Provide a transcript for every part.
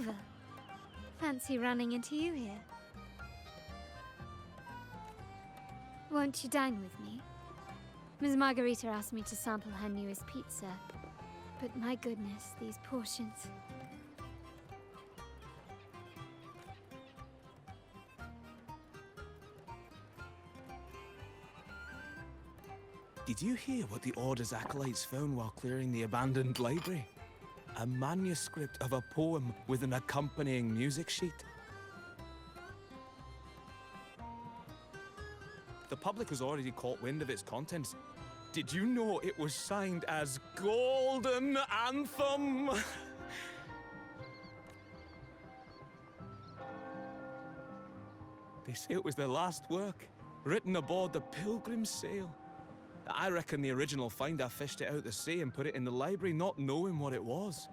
Rover. Fancy running into you here. Won't you dine with me? Ms. Margarita asked me to sample her newest pizza, but my goodness, these portions. Did you hear what the Order's acolytes found while clearing the abandoned library? A manuscript of a poem with an accompanying music sheet. The public has already caught wind of its contents. Did you know it was signed as Golden Anthem? They say it was their last work, written aboard the Pilgrim's Sail. I reckon the original finder fished it out the sea and put it in the library, not knowing what it was.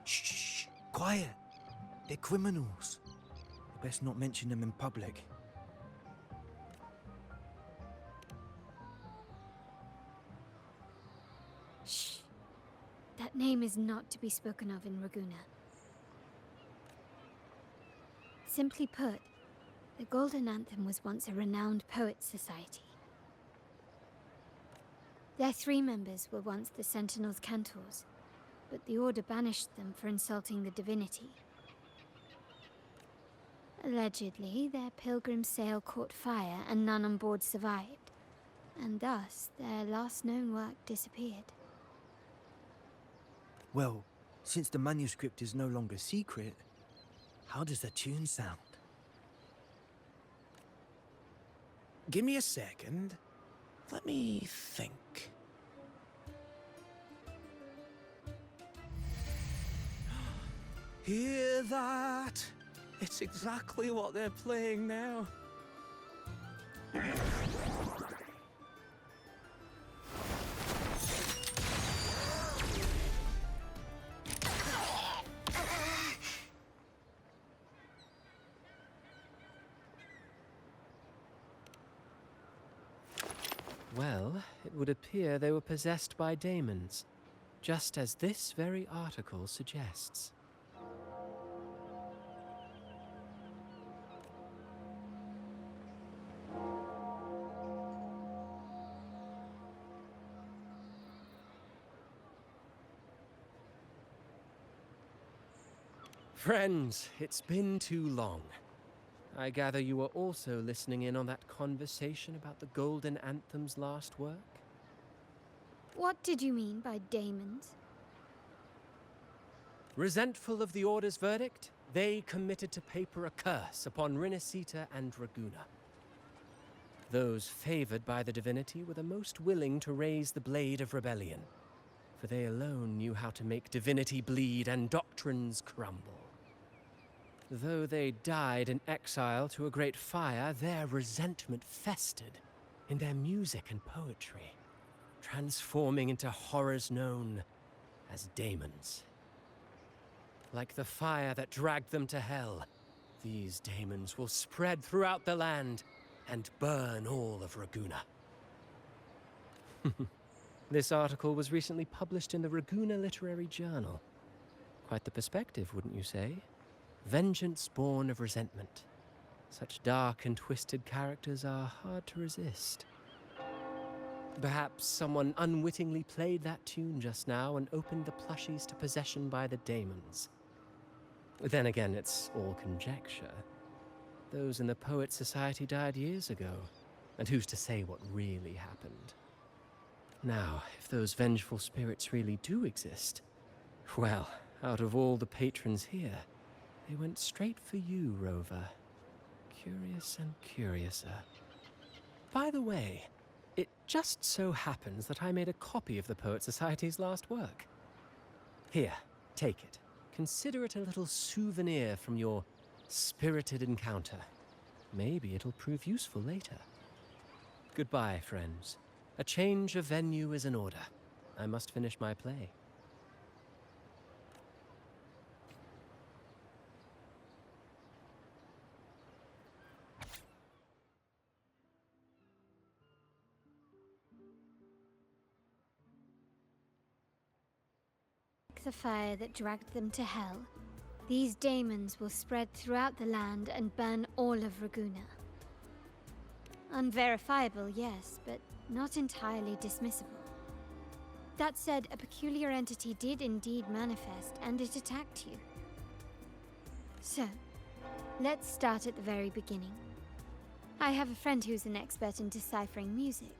Shh! Quiet! They're criminals. You best not mention them in public. Shh. That name is not to be spoken of in Ragunna. Simply put, the Golden Anthem was once a renowned poets' society. Their 3 members were once the Sentinel's cantors, but the Order banished them for insulting the divinity. Allegedly, their pilgrim sail caught fire and none on board survived, and thus their last known work disappeared. Well, since the manuscript is no longer secret, how does the tune sound? Give me a second. Let me think. Hear that? It's exactly what they're playing now. Well, it would appear they were possessed by daemons, just as this very article suggests. Friends, it's been too long. I gather you were also listening in on that conversation about the Golden Anthem's last work? What did you mean by daemons? Resentful of the Order's verdict, they committed to paper a curse upon Rinascita and Ragunna. Those favored by the divinity were the most willing to raise the blade of rebellion, for they alone knew how to make divinity bleed and doctrines crumble. Though they died in exile to a great fire, their resentment festered in their music and poetry, transforming into horrors known as daemons. Like the fire that dragged them to hell, these daemons will spread throughout the land and burn all of Ragunna. This article was recently published in the Ragunna Literary Journal. Quite the perspective, wouldn't you say? Vengeance born of resentment. Such dark and twisted characters are hard to resist. Perhaps someone unwittingly played that tune just now and opened the plushies to possession by the daemons. Then again, it's all conjecture. Those in the Poets' Society died years ago, and who's to say what really happened? Now, if those vengeful spirits really do exist, well, out of all the patrons here, they went straight for you, Rover. Curious and curiouser. By the way, it just so happens that I made a copy of the Poet Society's last work. Here, take it. Consider it a little souvenir from your spirited encounter. Maybe it'll prove useful later. Goodbye, friends. A change of venue is in order. I must finish my play. the fire that dragged them to hell, these daemons will spread throughout the land and burn all of Raguna. Unverifiable, yes, but not entirely dismissible. That said, a peculiar entity did indeed manifest, and it attacked you. So, let's start at the very beginning. I have a friend who's an expert in deciphering music.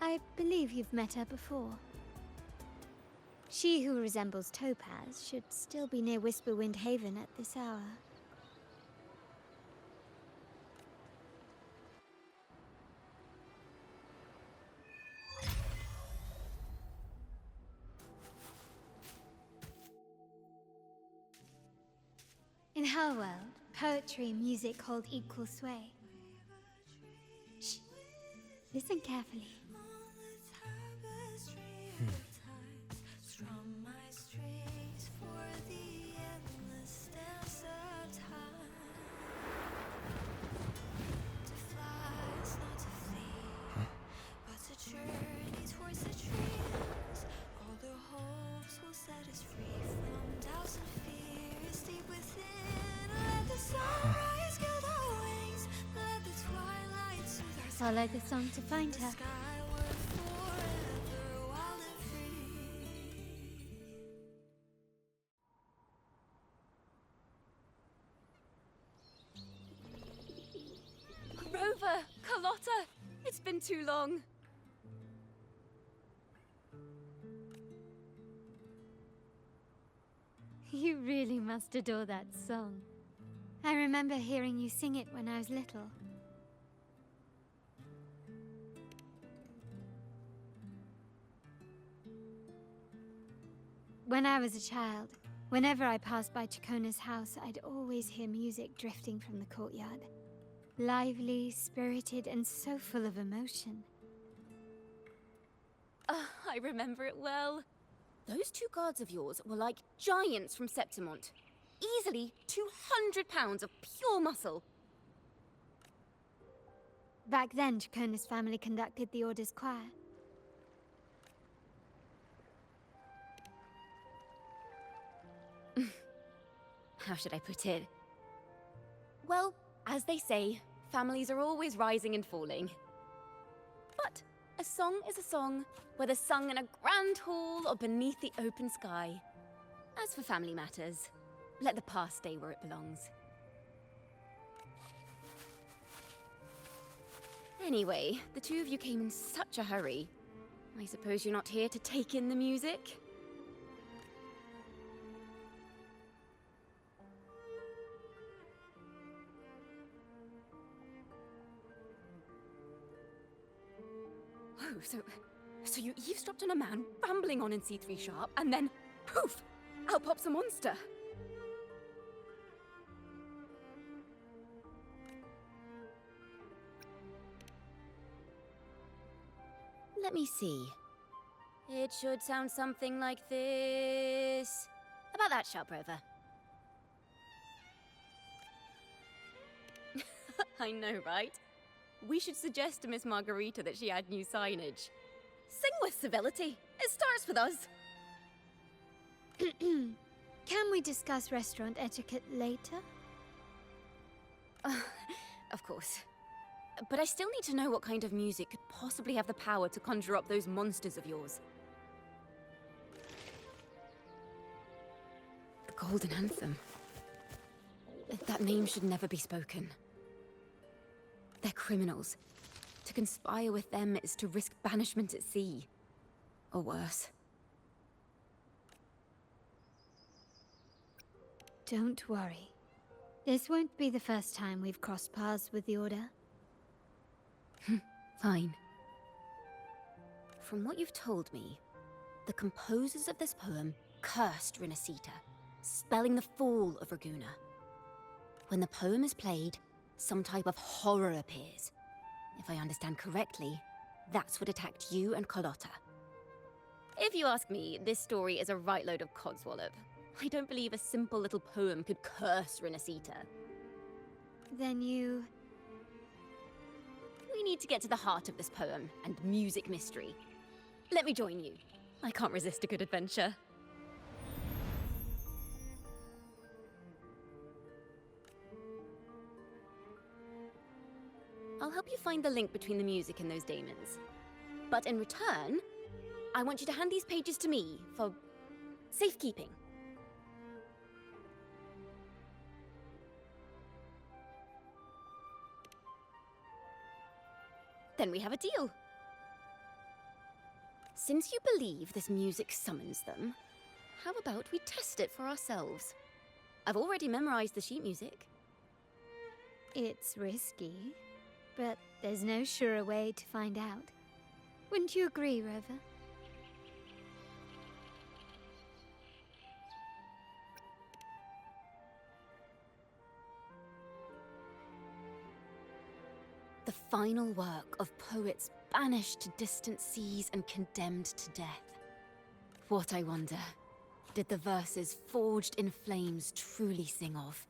I believe you've met her before. She who resembles Topaz should still be near Whisperwind Haven at this hour. In her world, poetry and music hold equal sway. Shh. Listen carefully. Follow the song to find her. Rover! Carlotta! It's been too long. You really must adore that song. I remember hearing you sing it when I was little. When I was a child, whenever I passed by Ciaccona's house, I'd always hear music drifting from the courtyard. Lively, spirited, and so full of emotion. I remember it well. Those two guards of yours were like giants from Septimont. Easily 200 pounds of pure muscle. Back then, Ciaccona's family conducted the Order's choir. How should I put it? Well, as they say, families are always rising and falling. But a song is a song, whether sung in a grand hall or beneath the open sky. As for family matters, let the past stay where it belongs. Anyway, the two of you came in such a hurry. I suppose you're not here to take in the music? Oh, so you eavesdropped on a man rambling on in C3 Sharp, and then, poof, out pops a monster. Let me see. It should sound something like this. About that, Sharp Rover. I know, right? We should suggest to Miss Margarita that she add new signage. Sing with civility. It starts with us. Can we discuss restaurant etiquette later? Of course. But I still need to know what kind of music could possibly have the power to conjure up those monsters of yours. The Golden Anthem. That name should never be spoken. They're criminals. To conspire with them is to risk banishment at sea. Or worse. Don't worry. This won't be the first time we've crossed paths with the Order. Fine. From what you've told me, the composers of this poem cursed Rinascita, spelling the fall of Raguna. When the poem is played, some type of horror appears. If I understand correctly, that's what attacked you and Carlotta. If you ask me, this story is a right load of codswallop. I don't believe a simple little poem could curse Rinascita. Then you... We need to get to the heart of this poem and music mystery. Let me join you. I can't resist a good adventure. I'll help you find the link between the music and those daemons. But in return, I want you to hand these pages to me for safekeeping. Then we have a deal. Since you believe this music summons them, how about we test it for ourselves? I've already memorized the sheet music. It's risky, but there's no surer way to find out. Wouldn't you agree, Rover? The final work of poets banished to distant seas and condemned to death. What, I wonder, did the verses forged in flames truly sing of?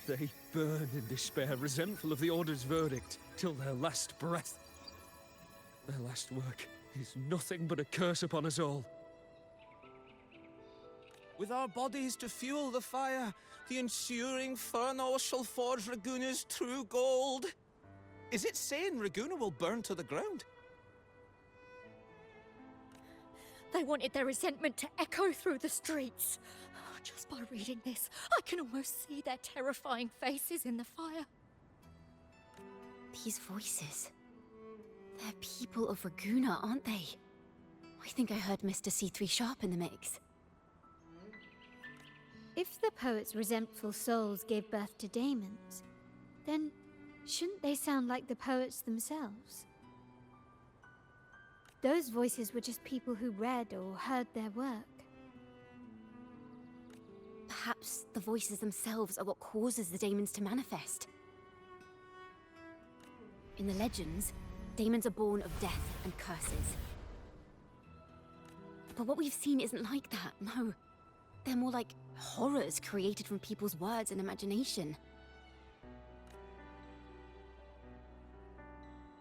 They burn in despair, resentful of the Order's verdict, till their last breath. Their last work is nothing but a curse upon us all. With our bodies to fuel the fire, the ensuing furnace shall forge Raguna's true gold. Is it saying Raguna will burn to the ground? They wanted their resentment to echo through the streets. Just by reading this, I can almost see their terrifying faces in the fire. These voices. They're people of Raguna, aren't they? I think I heard Mr. C3 Sharp in the mix. If the poet's resentful souls gave birth to daemons, then shouldn't they sound like the poets themselves? Those voices were just people who read or heard their work. Perhaps the voices themselves are what causes the daemons to manifest. In the legends, daemons are born of death and curses. But what we've seen isn't like that, no. They're more like horrors created from people's words and imagination.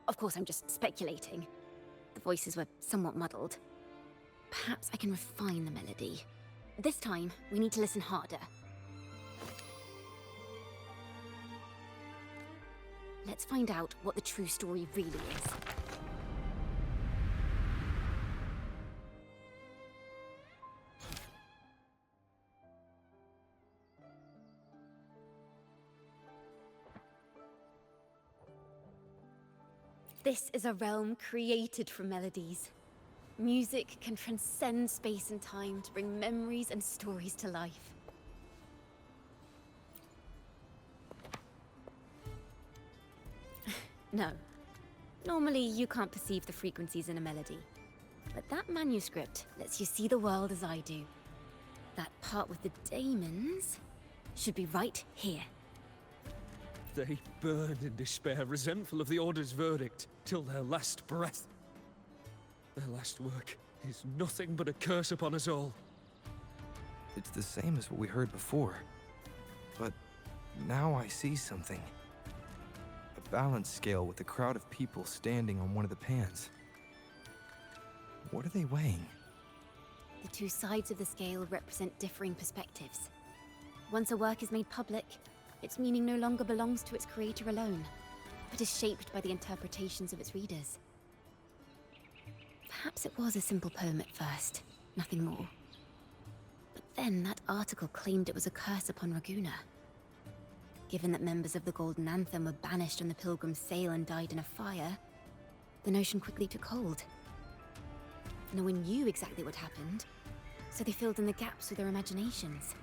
Of course, I'm just speculating. The voices were somewhat muddled. Perhaps I can refine the melody. This time, we need to listen harder. Let's find out what the true story really is. This is a realm created from melodies. Music can transcend space and time to bring memories and stories to life. No. Normally, you can't perceive the frequencies in a melody. But that manuscript lets you see the world as I do. That part with the daemons should be right here. They burn in despair, resentful of the Order's verdict, till their last breath. Their last work is nothing but a curse upon us all. It's the same as what we heard before. But now I see something. A balance scale with a crowd of people standing on one of the pans. What are they weighing? The two sides of the scale represent differing perspectives. Once a work is made public, its meaning no longer belongs to its creator alone, but is shaped by the interpretations of its readers. Perhaps it was a simple poem at first, nothing more. But then that article claimed it was a curse upon Raguna. Given that members of the Golden Anthem were banished on the Pilgrim's sail and died in a fire, the notion quickly took hold. No one knew exactly what happened, so they filled in the gaps with their imaginations.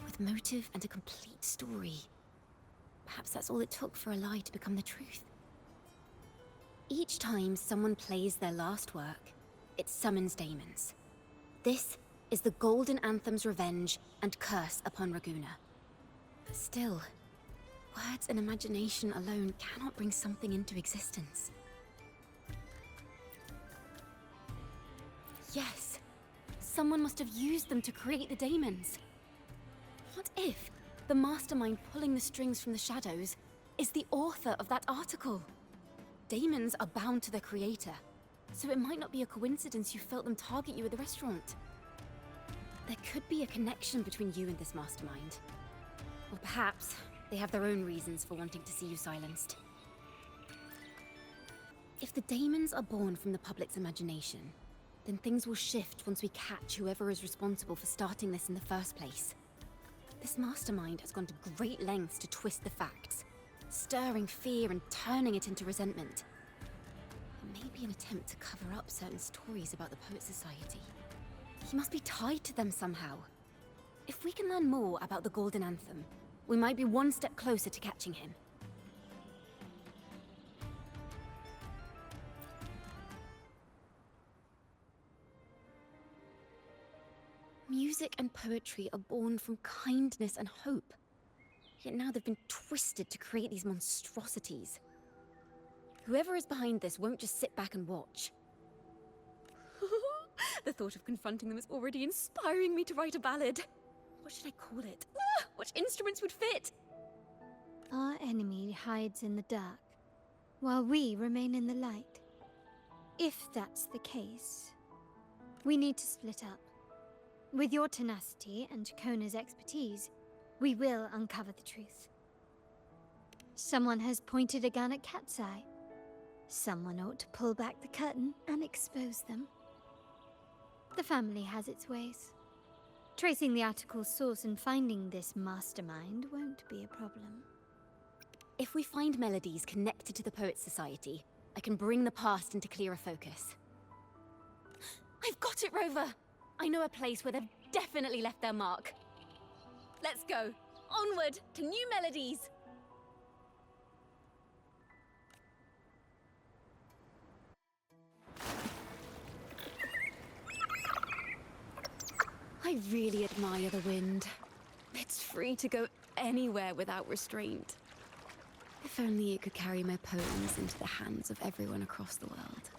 With motive and a complete story. Perhaps that's all it took for a lie to become the truth. Each time someone plays their last work, it summons daemons. This is the Golden Anthem's revenge and curse upon Raguna. But still, words and imagination alone cannot bring something into existence. Yes, someone must have used them to create the daemons. What if the mastermind pulling the strings from the shadows is the author of that article? Daemons are bound to their creator, so it might not be a coincidence you felt them target you at the restaurant. There could be a connection between you and this mastermind. Or perhaps they have their own reasons for wanting to see you silenced. If the daemons are born from the public's imagination, then things will shift once we catch whoever is responsible for starting this in the first place. This mastermind has gone to great lengths to twist the facts, stirring fear and turning it into resentment. It may be an attempt to cover up certain stories about the Poets Society. He must be tied to them somehow. If we can learn more about the Golden Anthem, we might be one step closer to catching him. Music and poetry are born from kindness and hope. Yet now they've been twisted to create these monstrosities. Whoever is behind this won't just sit back and watch. The thought of confronting them is already inspiring me to write a ballad. What should I call it? Which instruments would fit? Our enemy hides in the dark, while we remain in the light. If that's the case, we need to split up. With your tenacity and Ciaccona's expertise, we will uncover the truth. Someone has pointed a gun at Cat's Eye. Someone ought to pull back the curtain and expose them. The family has its ways. Tracing the article's source and finding this mastermind won't be a problem. If we find melodies connected to the Poets Society, I can bring the past into clearer focus. I've got it, Rover! I know a place where they've definitely left their mark. Let's go! Onward to new melodies! I really admire the wind. It's free to go anywhere without restraint. If only it could carry my poems into the hands of everyone across the world.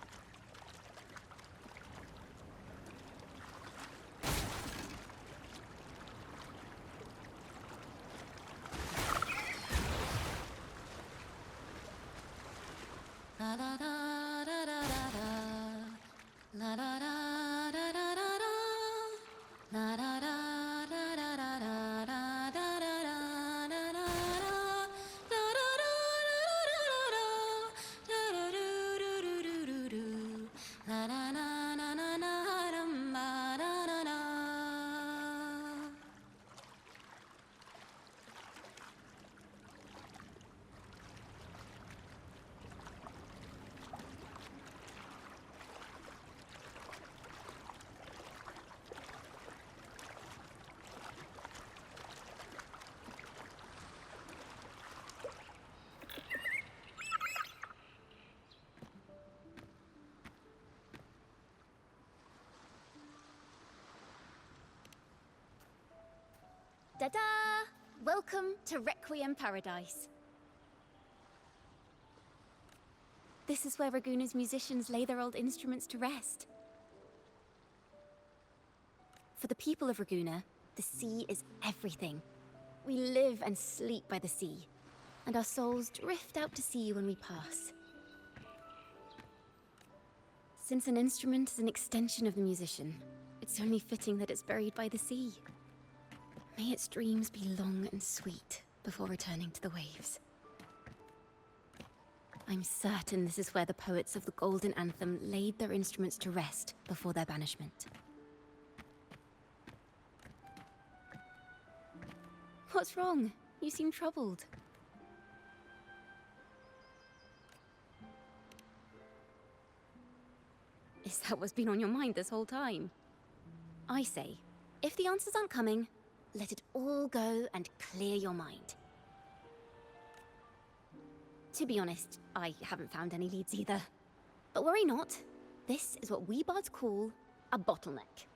Da-da! Welcome to Requiem Paradise. This is where Raguna's musicians lay their old instruments to rest. For the people of Raguna, the sea is everything. We live and sleep by the sea, and our souls drift out to sea when we pass. Since an instrument is an extension of the musician, It's only fitting that it's buried by the sea. May its dreams be long and sweet before returning to the waves. I'm certain this is where the poets of the Golden Anthem laid their instruments to rest before their banishment. What's wrong? You seem troubled. Is that what's been on your mind this whole time? I say, if the answers aren't coming, let it all go and clear your mind. To be honest, I haven't found any leads either. But worry not. This is what we bards call a bottleneck.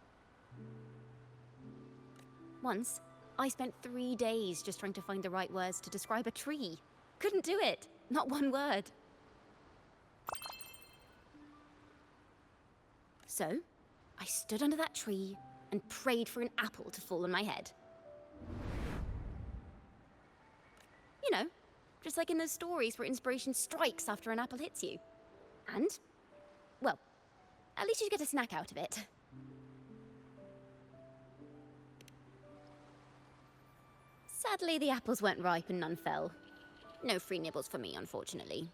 Once, I spent 3 days just trying to find the right words to describe a tree. Couldn't do it. Not one word. So, I stood under that tree and prayed for an apple to fall on my head. You know, just like in those stories where inspiration strikes after an apple hits you. And, well, at least you get a snack out of it. Sadly, the apples weren't ripe and none fell. No free nibbles for me, unfortunately.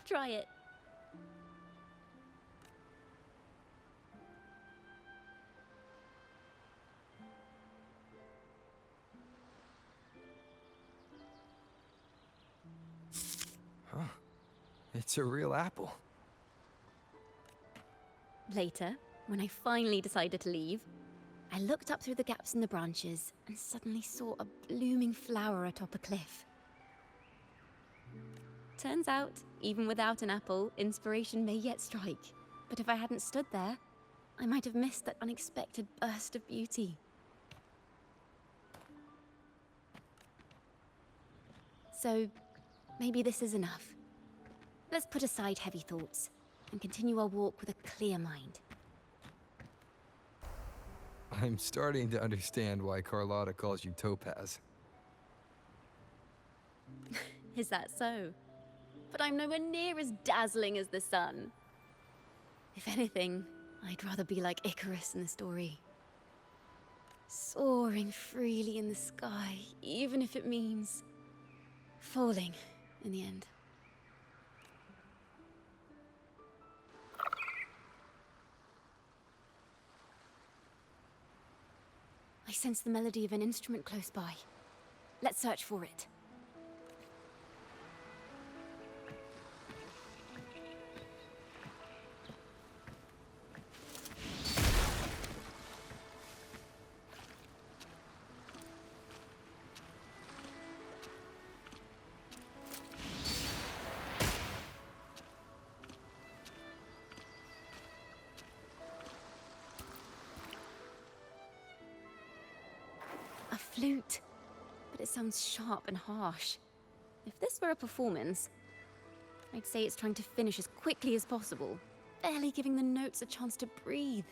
Try it. Huh. It's a real apple. Later, when I finally decided to leave, I looked up through the gaps in the branches and suddenly saw a blooming flower atop a cliff. Turns out, even without an apple, inspiration may yet strike. But if I hadn't stood there, I might have missed that unexpected burst of beauty. So, maybe this is enough. Let's put aside heavy thoughts and continue our walk with a clear mind. I'm starting to understand why Carlotta calls you Topaz. Is that so? But I'm nowhere near as dazzling as the sun. If anything, I'd rather be like Icarus in the story. Soaring freely in the sky, even if it means falling in the end. I sense the melody of an instrument close by. Let's search for it. A flute, but it sounds sharp and harsh. If this were a performance, I'd say it's trying to finish as quickly as possible, barely giving the notes a chance to breathe.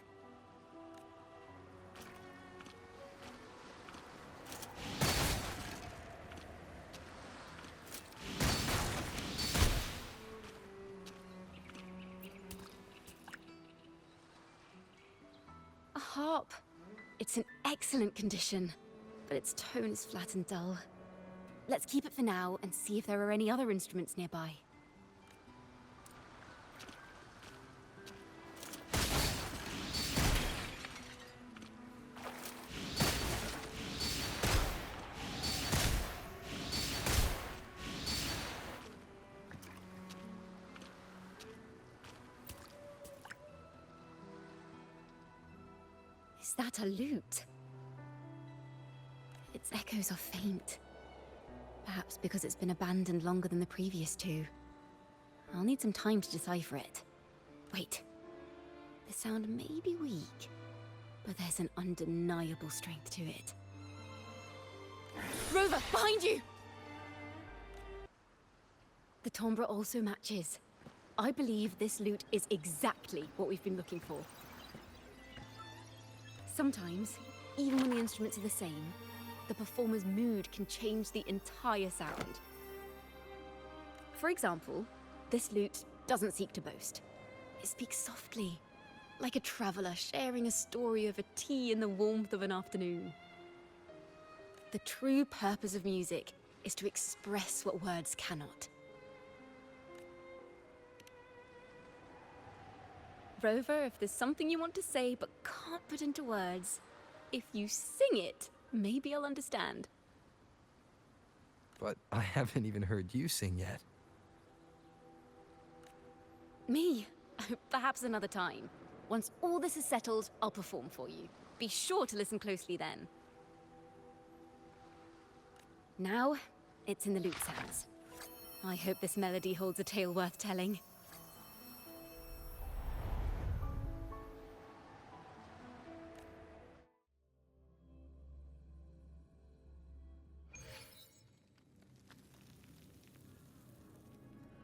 A harp. It's in excellent condition, but its tone is flat and dull. Let's keep it for now and see if there are any other instruments nearby. Is that a lute? Its echoes are faint. Perhaps because it's been abandoned longer than the previous two. I'll need some time to decipher it. Wait. The sound may be weak, but there's an undeniable strength to it. Rover, behind you! The timbre also matches. I believe this lute is exactly what we've been looking for. Sometimes, even when the instruments are the same, the performer's mood can change the entire sound. For example, this lute doesn't seek to boast. It speaks softly, like a traveler sharing a story over tea in the warmth of an afternoon. The true purpose of music is to express what words cannot. Rover, if there's something you want to say but can't put into words, if you sing it, maybe I'll understand. But I haven't even heard you sing yet. Me? Perhaps another time. Once all this is settled, I'll perform for you. Be sure to listen closely then. Now, it's in the lute's hands. I hope this melody holds a tale worth telling.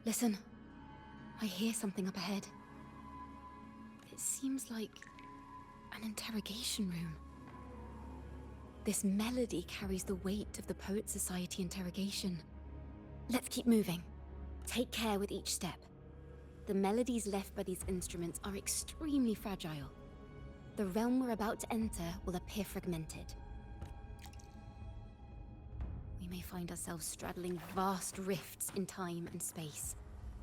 Listen. I hear something up ahead. It seems like an interrogation room. This melody carries the weight of the Poet Society interrogation. Let's keep moving. Take care with each step. The melodies left by these instruments are extremely fragile. The realm we're about to enter will appear fragmented. We may find ourselves straddling vast rifts in time and space.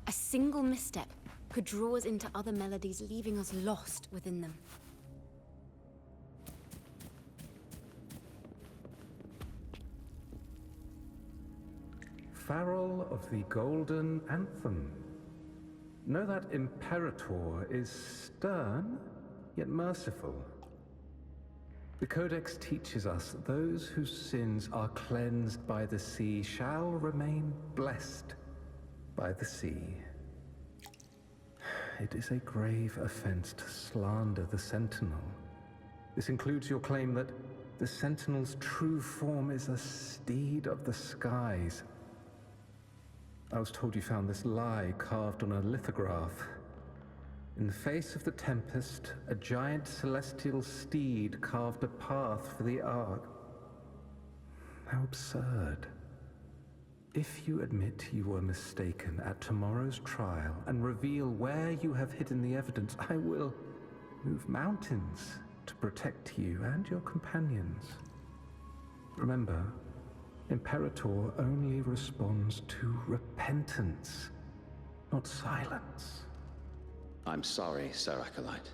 A single misstep could draw us into other melodies, leaving us lost within them. Farrell of the Golden Anthem. Know that Imperator is stern, yet merciful. The Codex teaches us that those whose sins are cleansed by the sea shall remain blessed by the sea. It is a grave offense to slander the Sentinel. This includes your claim that the Sentinel's true form is a steed of the skies. I was told you found this lie carved on a lithograph. In the face of the tempest, a giant celestial steed carved a path for the Ark. How absurd. If you admit you were mistaken at tomorrow's trial and reveal where you have hidden the evidence, I will move mountains to protect you and your companions. Remember, Imperator only responds to repentance, not silence. I'm sorry, Sir Acolyte.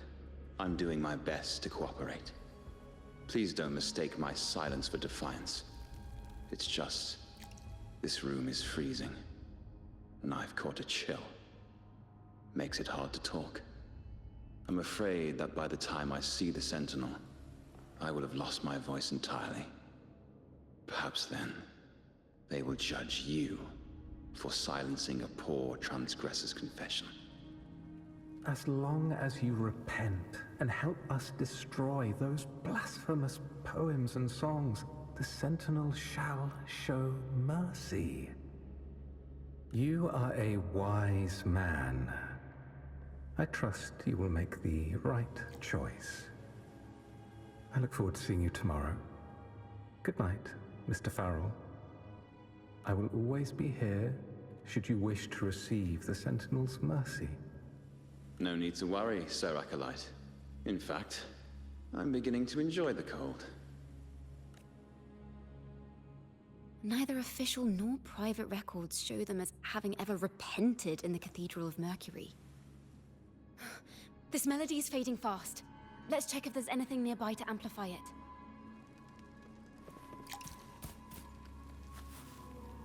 I'm doing my best to cooperate. Please don't mistake my silence for defiance. It's just, this room is freezing, and I've caught a chill. Makes it hard to talk. I'm afraid that by the time I see the Sentinel, I will have lost my voice entirely. Perhaps then, they will judge you for silencing a poor transgressor's confession. As long as you repent and help us destroy those blasphemous poems and songs, the Sentinel shall show mercy. You are a wise man. I trust you will make the right choice. I look forward to seeing you tomorrow. Good night, Mr. Farrell. I will always be here should you wish to receive the Sentinel's mercy. No need to worry, Sir Acolyte. In fact, I'm beginning to enjoy the cold. Neither official nor private records show them as having ever repented in the Cathedral of Mercury. This melody is fading fast. Let's check if there's anything nearby to amplify it.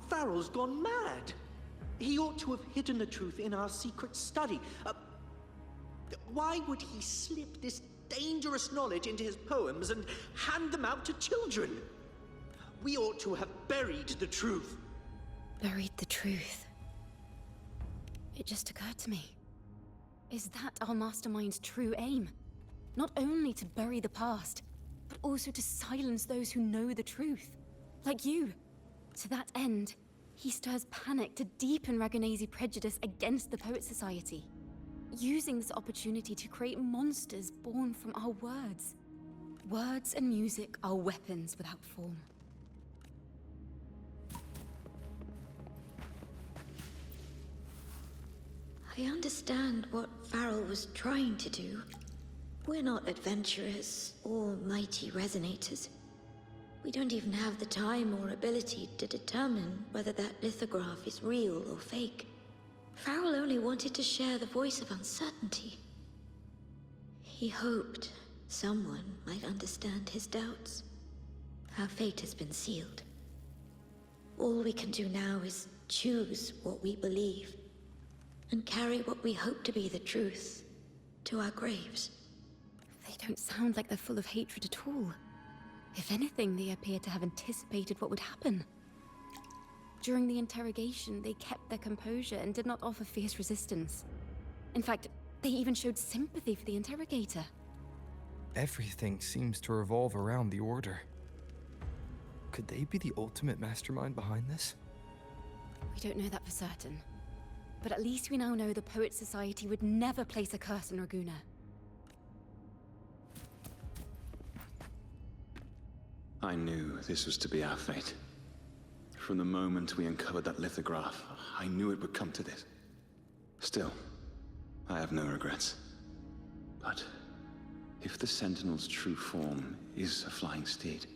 Farrell's gone mad. He ought to have hidden the truth in our secret study. Why would he slip this dangerous knowledge into his poems and hand them out to children? We ought to have buried the truth. Buried the truth. It just occurred to me. Is that our mastermind's true aim? Not only to bury the past, but also to silence those who know the truth. Like you. To that end, He stirs panic to deepen Ragonese prejudice against the Poet Society, using this opportunity to create monsters born from our words. Words and music are weapons without form. I understand what Farrell was trying to do. We're not adventurers or mighty resonators. We don't even have the time or ability to determine whether that lithograph is real or fake. Farrell only wanted to share the voice of uncertainty. He hoped someone might understand his doubts. Our fate has been sealed. All we can do now is choose what we believe, and carry what we hope to be the truth to our graves. They don't sound like they're full of hatred at all. If anything, they appear to have anticipated what would happen. During the interrogation, they kept their composure and did not offer fierce resistance. In fact, they even showed sympathy for the interrogator. Everything seems to revolve around the Order. Could they be the ultimate mastermind behind this? We don't know that for certain. But at least we now know the Poet Society would never place a curse on Raguna. I knew this was to be our fate. From the moment we uncovered that lithograph, I knew it would come to this. Still, I have no regrets. But if the Sentinel's true form is a flying steed,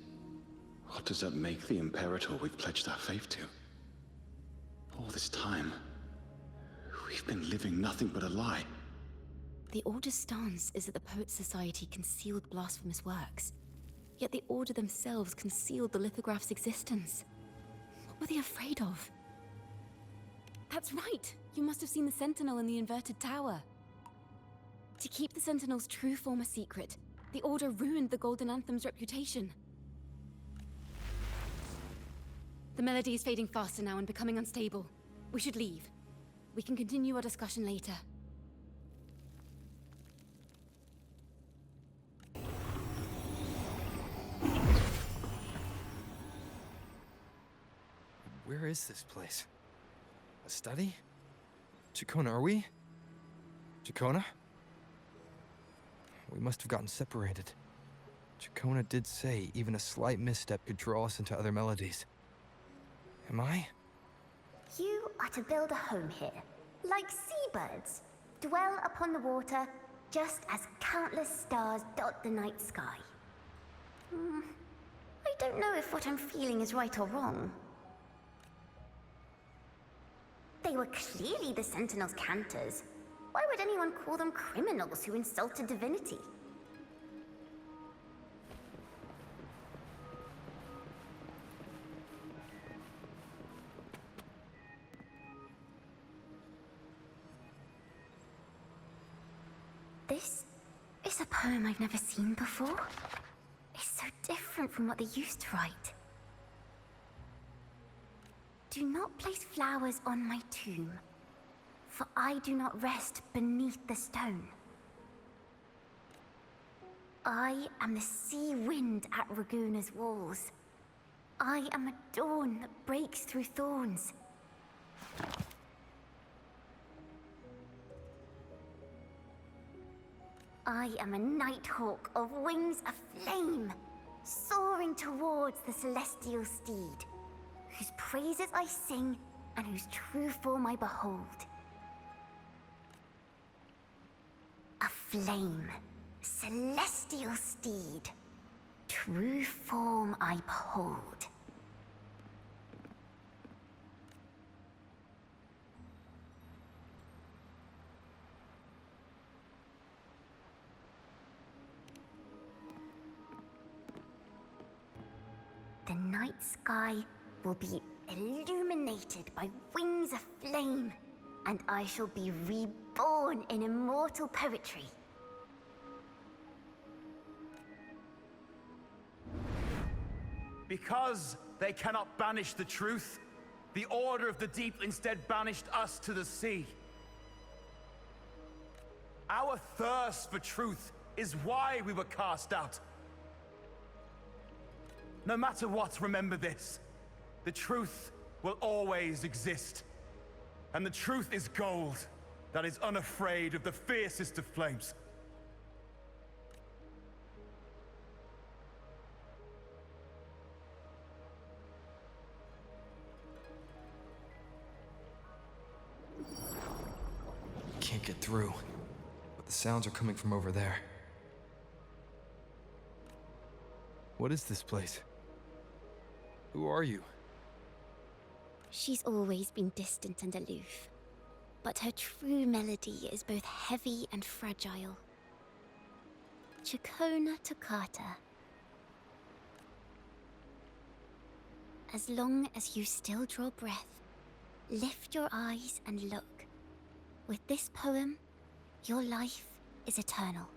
what does that make the Imperator we've pledged our faith to? All this time, we've been living nothing but a lie. The Order's stance is that the Poet Society concealed blasphemous works. Yet the Order themselves concealed the lithograph's existence. What were they afraid of? That's right! You must have seen the Sentinel in the inverted tower. To keep the Sentinel's true form a secret, the Order ruined the Golden Anthem's reputation. The melody is fading faster now and becoming unstable. We should leave. We can continue our discussion later. Where is this place? A study? Ciaccona, are we? Ciaccona? We must have gotten separated. Ciaccona did say even a slight misstep could draw us into other melodies. Am I? You are to build a home here, like seabirds. Dwell upon the water, just as countless stars dot the night sky. I don't know if what I'm feeling is right or wrong. They were clearly the Sentinel's cantors. Why would anyone call them criminals who insulted divinity? This is a poem I've never seen before. It's so different from what they used to write. Do not place flowers on my tomb, for I do not rest beneath the stone. I am the sea wind at Raguna's walls. I am a dawn that breaks through thorns. I am a nighthawk of wings aflame, soaring towards the celestial steed, whose praises I sing and whose true form I behold. A flame, celestial steed, true form I behold. The night sky will be illuminated by wings of flame, and I shall be reborn in immortal poetry. Because they cannot banish the truth, the Order of the Deep instead banished us to the sea. Our thirst for truth is why we were cast out. No matter what, remember this. The truth will always exist. And the truth is gold that is unafraid of the fiercest of flames. Can't get through, but the sounds are coming from over there. What is this place? Who are you? She's always been distant and aloof, but her true melody is both heavy and fragile. Ciaccona Toccata. As long as you still draw breath, lift your eyes and look. With this poem, your life is eternal.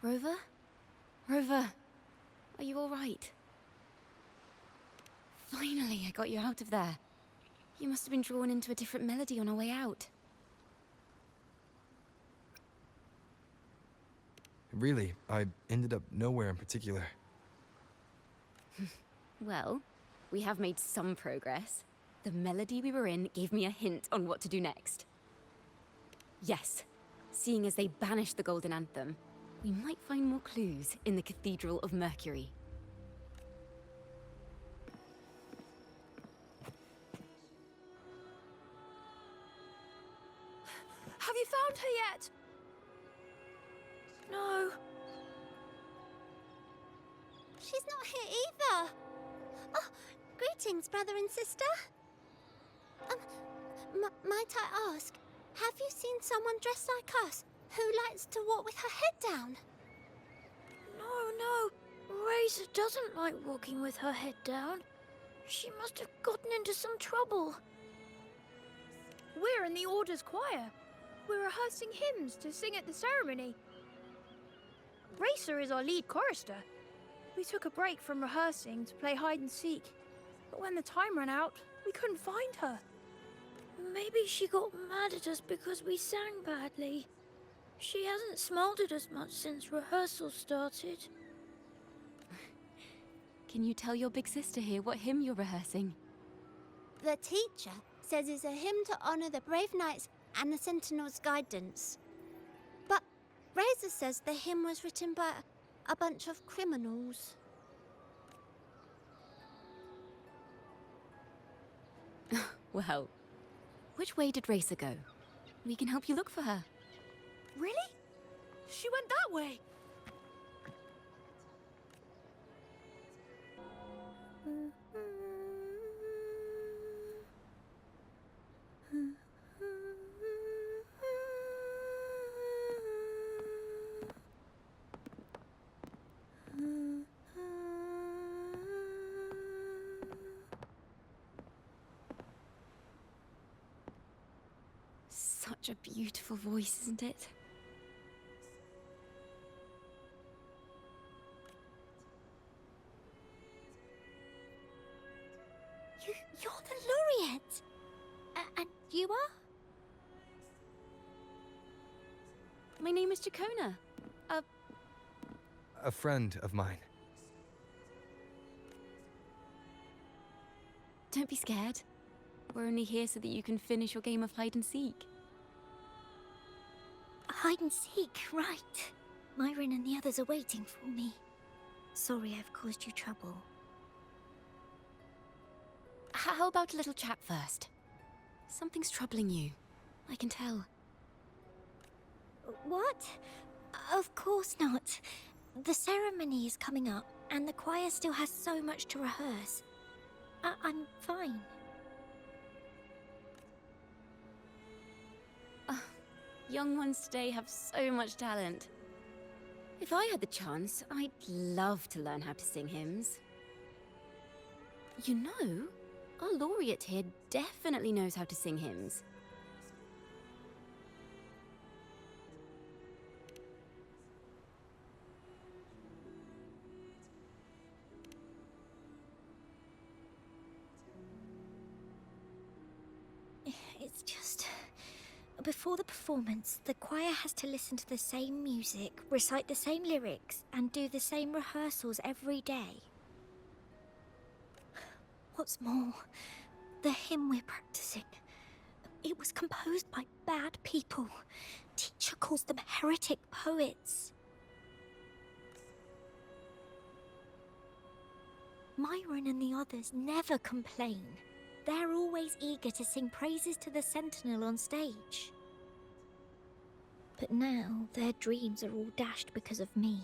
Rover? Rover, are you all right? Finally, I got you out of there. You must have been drawn into a different melody on our way out. Really, I ended up nowhere in particular. Well, we have made some progress. The melody we were in gave me a hint on what to do next. Yes, seeing as they banished the Golden Anthem, we might find more clues in the Cathedral of Mercury. Have you found her yet? No. She's not here either. Oh, greetings, brother and sister. Might I ask, have you seen someone dressed like us who likes to walk with her head down? No. Razor doesn't like walking with her head down. She must have gotten into some trouble. We're in the Order's choir. We're rehearsing hymns to sing at the ceremony. Racer is our lead chorister. We took a break from rehearsing to play hide and seek, but when the time ran out, we couldn't find her. Maybe she got mad at us because we sang badly. She hasn't smiled at us much since rehearsal started. Can you tell your big sister here what hymn you're rehearsing? The teacher says it's a hymn to honor the brave knights and the Sentinel's guidance. But Razor says the hymn was written by a bunch of criminals. Well, which way did Racer go? We can help you look for her. Really? She went that way. Such a beautiful voice, isn't it? You're the laureate! And you are? My name is Ciaccona. A friend of mine. Don't be scared. We're only here so that you can finish your game of hide and seek. Hide and seek, right. Myron and the others are waiting for me. Sorry I've caused you trouble. How about a little chat first? Something's troubling you. I can tell. What? Of course not. The ceremony is coming up, and the choir still has so much to rehearse. I'm fine. Young ones today have so much talent. If I had the chance, I'd love to learn how to sing hymns. You know, our laureate here definitely knows how to sing hymns. It's just... Before the performance, the choir has to listen to the same music, recite the same lyrics, and do the same rehearsals every day. What's more, the hymn we're practicing, it was composed by bad people. Teacher calls them heretic poets. Myron and the others never complain. They're always eager to sing praises to the Sentinel on stage. But now their dreams are all dashed because of me.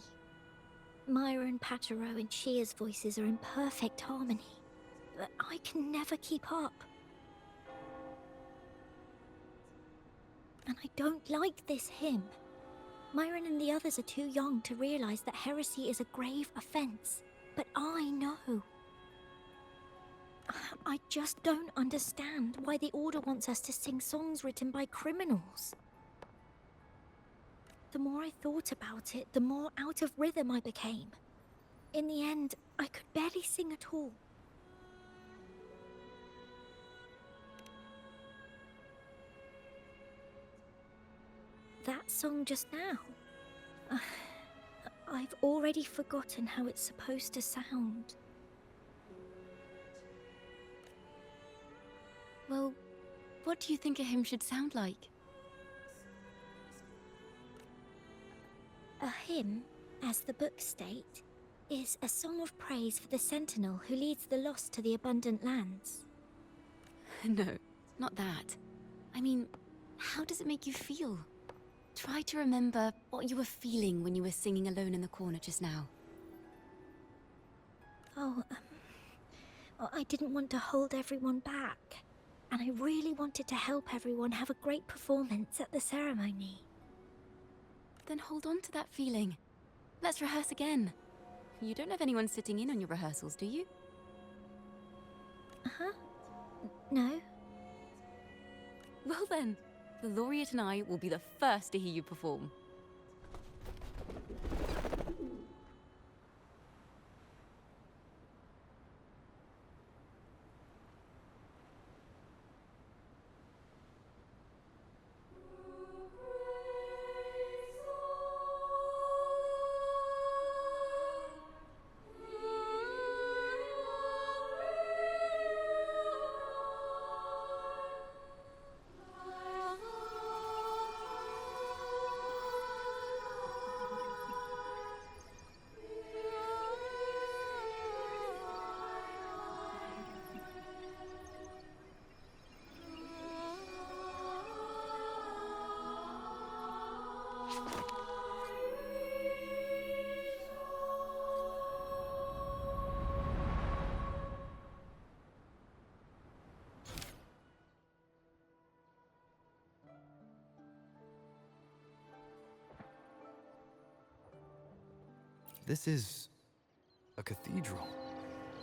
Myron, Patero, and Shear's voices are in perfect harmony, but I can never keep up. And I don't like this hymn. Myron and the others are too young to realize that heresy is a grave offense, but I know. I just don't understand why the Order wants us to sing songs written by criminals. The more I thought about it, the more out of rhythm I became. In the end, I could barely sing at all. That song just now. I've already forgotten how it's supposed to sound. Well, what do you think a hymn should sound like? A hymn, as the books state, is a song of praise for the Sentinel who leads the lost to the abundant lands. No, not that. I mean, how does it make you feel? Try to remember what you were feeling when you were singing alone in the corner just now. Oh, I didn't want to hold everyone back. And I really wanted to help everyone have a great performance at the ceremony. Then hold on to that feeling. Let's rehearse again. You don't have anyone sitting in on your rehearsals, do you? Uh-huh. No. Well then, the Laureate and I will be the first to hear you perform. This is a cathedral.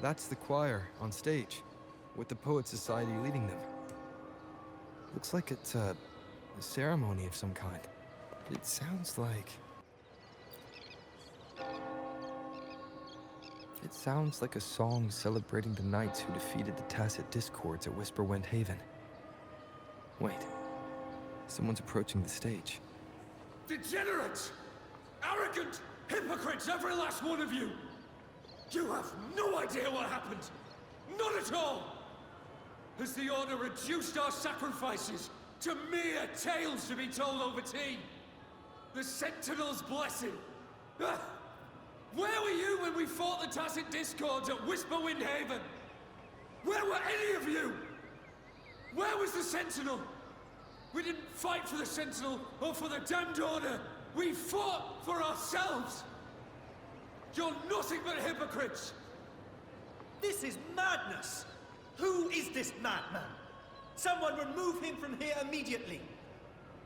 That's the choir on stage, with the Poet Society leading them. Looks like it's a ceremony of some kind. It sounds like... It sounds like a song celebrating the knights who defeated the Tacit Discords at Whisperwind Haven. Wait. Someone's approaching the stage. Degenerates! Arrogant! Hypocrites, every last one of you! You have no idea what happened! Not at all! Has the Order reduced our sacrifices to mere tales to be told over tea? The Sentinel's blessing! Ah! Where were you when we fought the Tacit Discords at Whisperwind Haven? Where were any of you? Where was the Sentinel? We didn't fight for the Sentinel or for the damned Order! We fought for ourselves! You're nothing but hypocrites! This is madness! Who is this madman? Someone remove him from here immediately!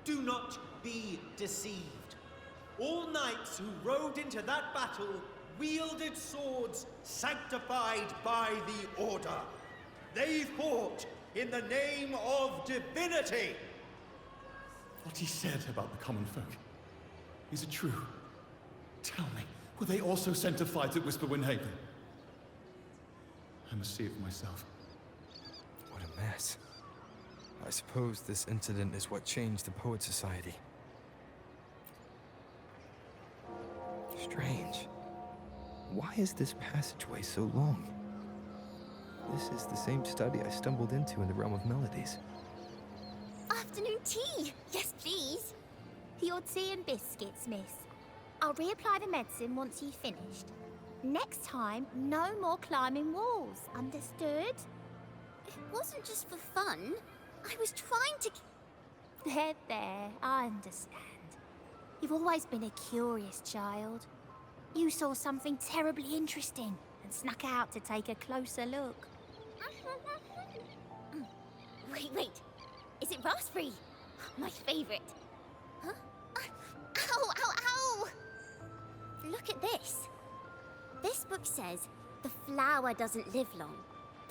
Do not be deceived. All knights who rode into that battle wielded swords sanctified by the Order. They fought in the name of divinity! What he said about the common folk, is it true? Tell me, were they also sent to fight at Whisperwind Haven? I must see it for myself. What a mess. I suppose this incident is what changed the Poet Society. Strange. Why is this passageway so long? This is the same study I stumbled into in the realm of melodies. Afternoon tea! Yes, please. Your tea and biscuits, miss. I'll reapply the medicine once you've finished. Next time, no more climbing walls. Understood? It wasn't just for fun. I was trying to... There, I understand. You've always been a curious child. You saw something terribly interesting and snuck out to take a closer look. Wait. Is it raspberry? My favorite. Huh? Ow! Look at this. This book says the flower doesn't live long.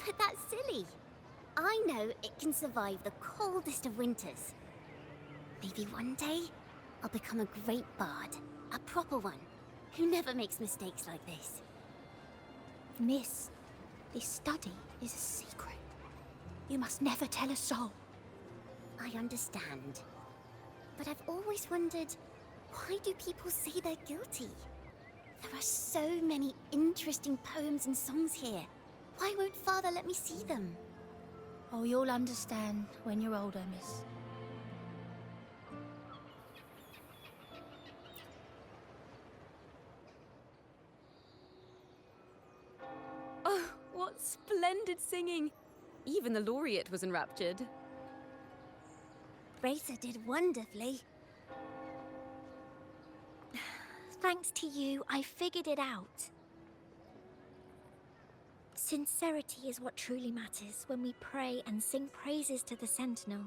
But that's silly. I know it can survive the coldest of winters. Maybe one day, I'll become a great bard. A proper one, who never makes mistakes like this. Miss, this study is a secret. You must never tell a soul. I understand. But I've always wondered, why do people say they're guilty? There are so many interesting poems and songs here. Why won't Father let me see them? Oh, you'll understand when you're older, miss. Oh, what splendid singing! Even the laureate was enraptured. Racer did wonderfully. Thanks to you, I figured it out. Sincerity is what truly matters when we pray and sing praises to the Sentinel.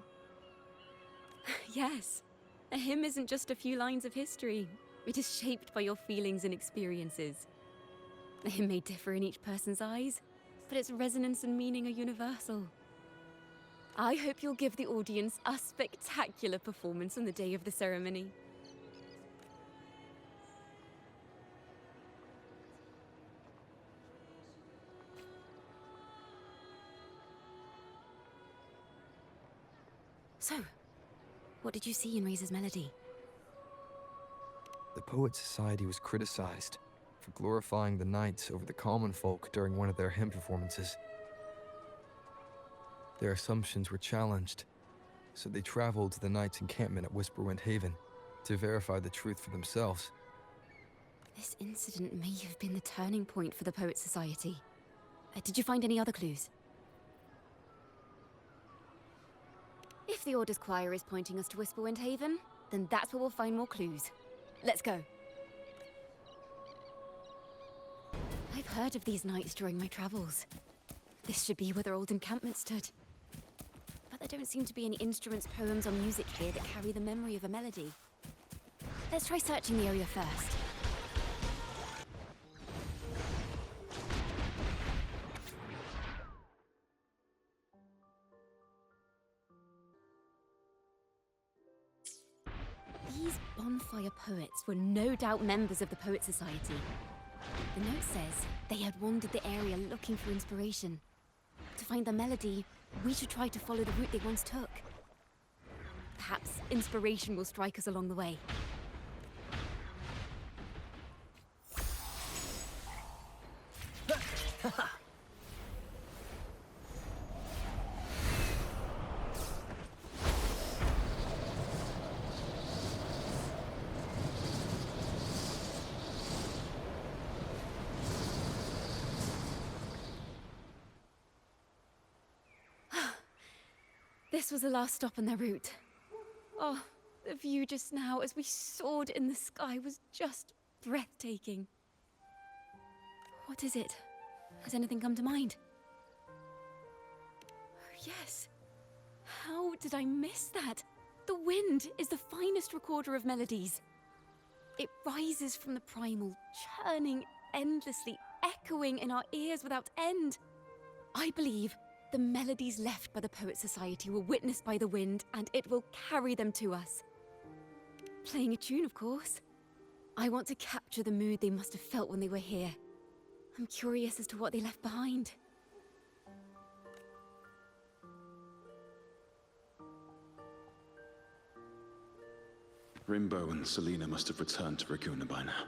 Yes, a hymn isn't just a few lines of history. It is shaped by your feelings and experiences. A hymn may differ in each person's eyes, but its resonance and meaning are universal. I hope you'll give the audience a spectacular performance on the day of the ceremony. So, what did you see in Razor's melody? The Poet Society was criticized for glorifying the knights over the common folk during one of their hymn performances. Their assumptions were challenged, so they traveled to the knights' encampment at Whisperwind Haven to verify the truth for themselves. This incident may have been the turning point for the Poet Society. Did you find any other clues? If the Order's choir is pointing us to Whisperwind Haven, then that's where we'll find more clues. Let's go. I've heard of these knights during my travels. This should be where their old encampment stood. But there don't seem to be any instruments, poems, or music here that carry the memory of a melody. Let's try searching the area first. These bonfire poets were no doubt members of the Poet Society. The note says they had wandered the area looking for inspiration. To find the melody, we should try to follow the route they once took. Perhaps inspiration will strike us along the way. This was the last stop on their route. Oh, the view just now as we soared in the sky was just breathtaking. What is it? Has anything come to mind? Oh, yes. How did I miss that? The wind is the finest recorder of melodies. It rises from the primal, churning endlessly, echoing in our ears without end. I believe the melodies left by the Poet Society were witnessed by the wind, and it will carry them to us. Playing a tune, of course. I want to capture the mood they must have felt when they were here. I'm curious as to what they left behind. Rimbo and Selena must have returned to Raguna by now.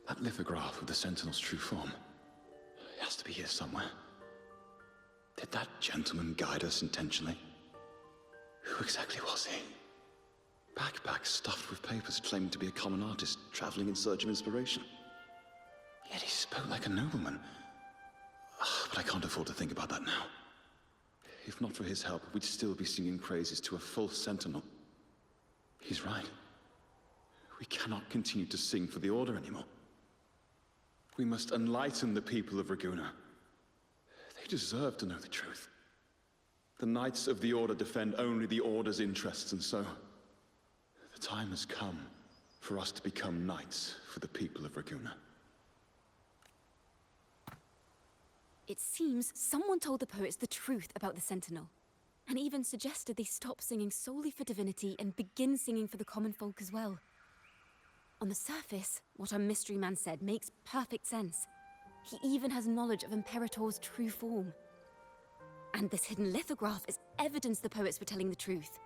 That lithograph of the Sentinel's true form. It has to be here somewhere. Did that gentleman guide us intentionally? Who exactly was he? Backpack stuffed with papers claiming to be a common artist traveling in search of inspiration. Yet he spoke like a nobleman. But I can't afford to think about that now. If not for his help, we'd still be singing praises to a false sentinel. He's right. We cannot continue to sing for the Order anymore. We must enlighten the people of Raguna. They deserve to know the truth. The Knights of the Order defend only the Order's interests, and so the time has come for us to become knights for the people of Raguna. It seems someone told the poets the truth about the Sentinel, and even suggested they stop singing solely for divinity and begin singing for the common folk as well. On the surface, what our mystery man said makes perfect sense. He even has knowledge of Imperator's true form. And this hidden lithograph is evidence the poets were telling the truth.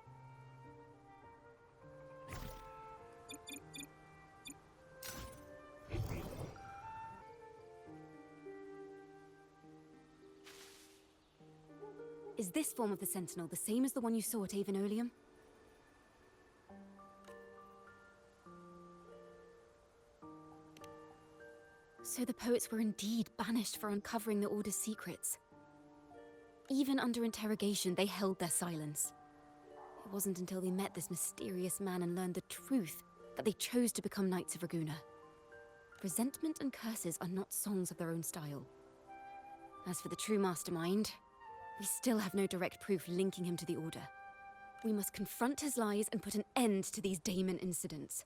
Is this form of the Sentinel the same as the one you saw at Avon Oleum? So the poets were indeed banished for uncovering the Order's secrets. Even under interrogation, they held their silence. It wasn't until they met this mysterious man and learned the truth that they chose to become Knights of Raguna. Resentment and curses are not songs of their own style. As for the true mastermind, we still have no direct proof linking him to the Order. We must confront his lies and put an end to these daemon incidents.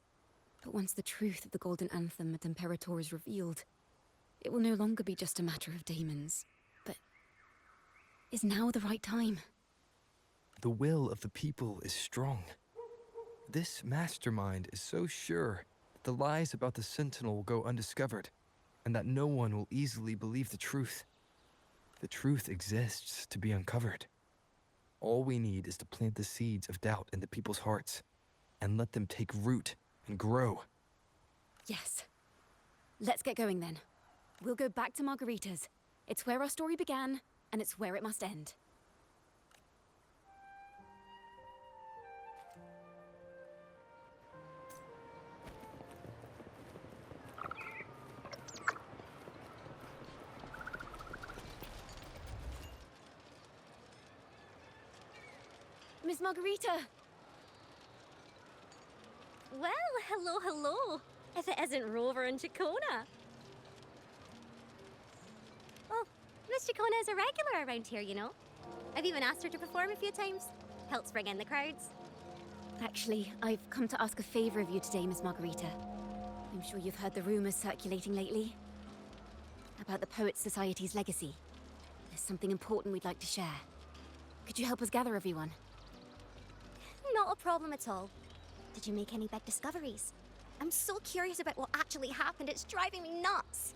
But once the truth of the Golden Anthem at Imperator is revealed, it will no longer be just a matter of daemons. But is now the right time? The will of the people is strong. This mastermind is so sure that the lies about the Sentinel will go undiscovered, and that no one will easily believe the truth. The truth exists to be uncovered. All we need is to plant the seeds of doubt in the people's hearts, and let them take root and grow. Yes. Let's get going then. We'll go back to Margarita's. It's where our story began, and it's where it must end. Miss Margarita! Well, hello, hello. If it isn't Rover and Ciaccona. Well, Miss Ciaccona is a regular around here, you know. I've even asked her to perform a few times. Helps bring in the crowds. Actually, I've come to ask a favor of you today, Miss Margarita. I'm sure you've heard the rumors circulating lately about the Poets Society's legacy. There's something important we'd like to share. Could you help us gather everyone? Not a problem at all. Did you make any big discoveries? I'm so curious about what actually happened. It's driving me nuts.